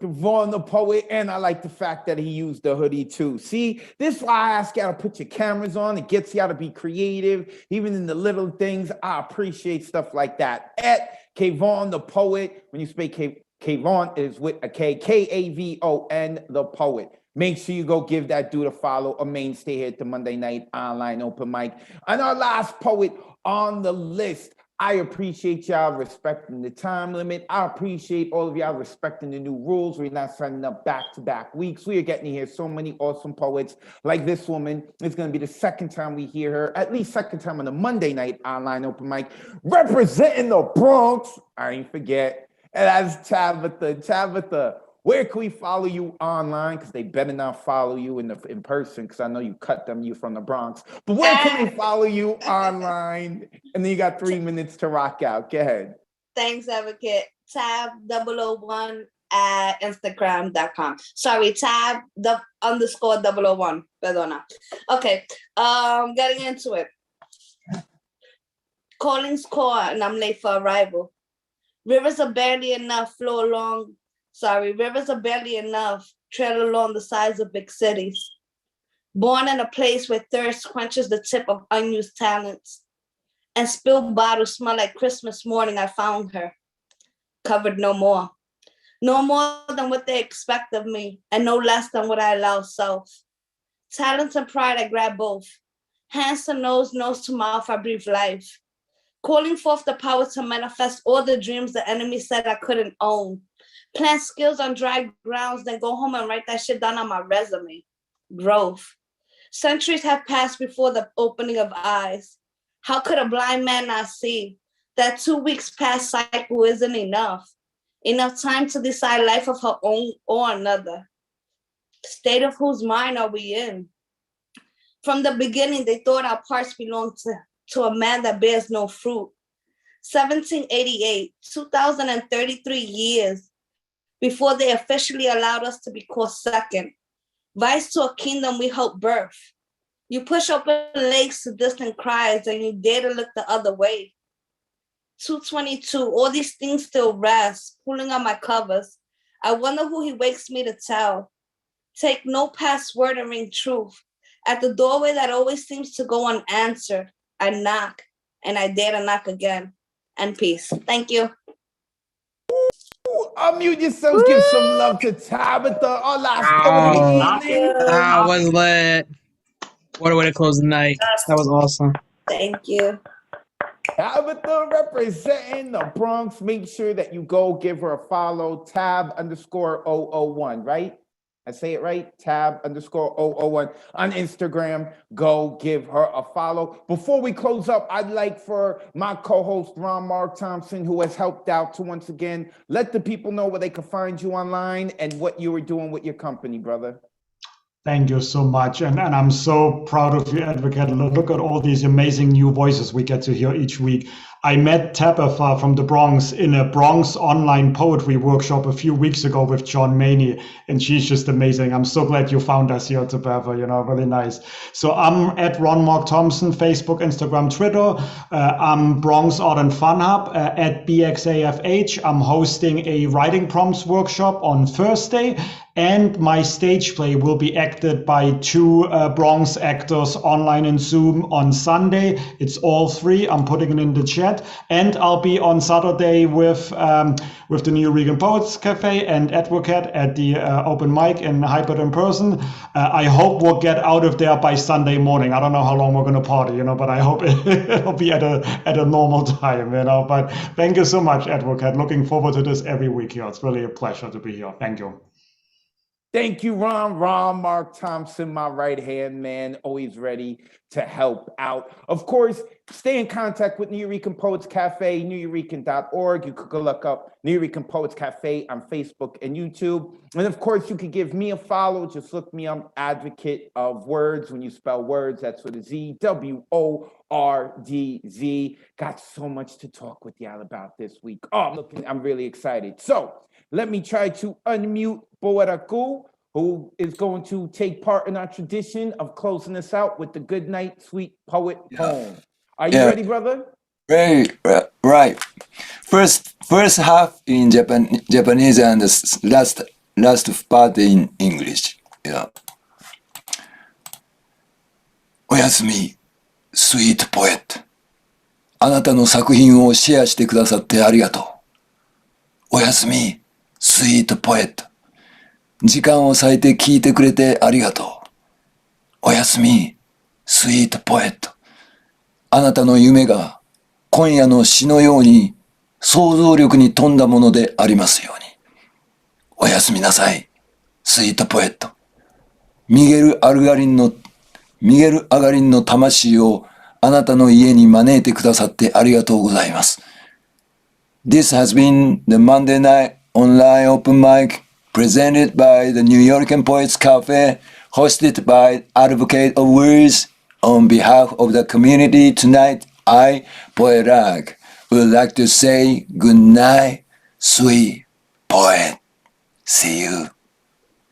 Kavon the Poet, and I like the fact that he used the hoodie too. See, this is why I ask y'all to put your cameras on. It gets y'all to be creative, even in the little things. I appreciate stuff like that. At Kavon the Poet, when you speak Kavon is with a K, Kavon the Poet. Make sure you go give that dude a follow, a mainstay here at the Monday Night Online Open Mic. And our last poet on the list, I appreciate y'all respecting the time limit. I appreciate all of y'all respecting the new rules. We're not signing up back-to-back weeks. We are getting to hear so many awesome poets like this woman. It's going to be the second time we hear her, at least second time on the Monday Night Online Open Mic, representing the Bronx. I ain't forget. And that's Tabitha. Tabitha, where can we follow you online? Because they better not follow you in person, because I know you cut them, you from the Bronx. But where can we follow you online? And then you got 3 minutes to rock out. Go ahead. Thanks, Advocate. Tab001 at Instagram.com. Sorry, tab_001. Perdona. Okay, getting into it. Calling's core, and I'm late for arrival. Rivers are barely enough, flow along. Rivers are barely enough, tread along the sides of big cities. Born in a place where thirst quenches the tip of unused talents, and spilled bottles smell like Christmas morning I found her. covered no more. No more than what they expect of me, and no less than what I allow self. Talent and pride, I grab both. Hands to nose, nose to mouth, I breathe life. Calling forth the power to manifest all the dreams the enemy said I couldn't own. Plant skills on dry grounds, then go home and write that shit down on my resume. Growth. Centuries have passed before the opening of eyes. How could a blind man not see that 2 weeks past cycle isn't enough? Enough time to decide life of her own or another. State of whose mind are we in? From the beginning, they thought our parts belonged to a man that bears no fruit. 1788, 2033 years before they officially allowed us to be called second. Vice to a kingdom we helped birth. You push open legs to distant cries and you dare to look the other way. 222, all these things still rest, pulling on my covers. I wonder who he wakes me to tell. Take no password and ring truth. At the doorway that always seems to go unanswered, I knock, and I dare to knock again. And peace. Thank you. Unmute yourselves, give some love to Tabitha, our last poet of the evening. That was lit. What a way to close the night. That was awesome. Thank you. Tabitha representing the Bronx. Make sure that you go give her a follow. Tab_001, right? I say it right? Tab_001 on Instagram. Go give her a follow. Before we close up, I'd like for my co-host, Ron Mark Thompson, who has helped out to once again, let the people know where they can find you online and what you were doing with your company, brother. Thank you so much. And I'm so proud of you, Advocate. Look at all these amazing new voices we get to hear each week. I met Tabitha from the Bronx in a Bronx online poetry workshop a few weeks ago with John Maney, and she's just amazing. I'm so glad you found us here, Tabitha, really nice. So I'm at Ron Mark Thompson, Facebook, Instagram, Twitter. I'm Bronx Art and Fun Hub at BXAFH. I'm hosting a writing prompts workshop on Thursday, and my stage play will be acted by 2 Bronx actors online in Zoom on Sunday. It's all free. I'm putting it in the chat. And I'll be on Saturday with the New Regan Poets Cafe and Advocate at the open mic in Hyper in person. I hope we'll get out of there by Sunday morning. I don't know how long we're going to party, but I hope it'll be at a normal time, But thank you so much, Advocate. Looking forward to this every week here. It's really a pleasure to be here. Thank you. Thank you, Ron. Ron Mark Thompson, my right-hand man, always ready to help out. Of course, stay in contact with New Eurekan Poets Cafe, neweurekan.org. You could go look up New Eurekan Poets Cafe on Facebook and YouTube. And of course, you could give me a follow. Just look me up, Advocate of Wordz. When you spell words, that's with a Z, WORDZ. Got so much to talk with y'all about this week. I'm really excited. So let me try to unmute Boeraku, who is going to take part in our tradition of closing us out with the Good Night Sweet Poet poem. Are you ready, brother? Right. First half in Japanese and the last part in English. Yeah. おやすみ、Sweet Poet。あなたの作品をシェアしてくださってありがとう。おやすみ、Sweet Poet。時間を割いて聞いてくれてありがとう。おやすみ、Sweet Poet。あなたの夢が今夜の詩のように想像力に富んだものでありますように。おやすみなさい、Sweet Poet。ミゲル・アガリンの魂をあなたの家に招いてくださってありがとうございます。This has been the Monday Night Online Open Mic presented by the New York Poets Cafe, hosted by Advocate of Words. On behalf of the community tonight, I, Poetrag, would like to say good night, sweet poet. See you.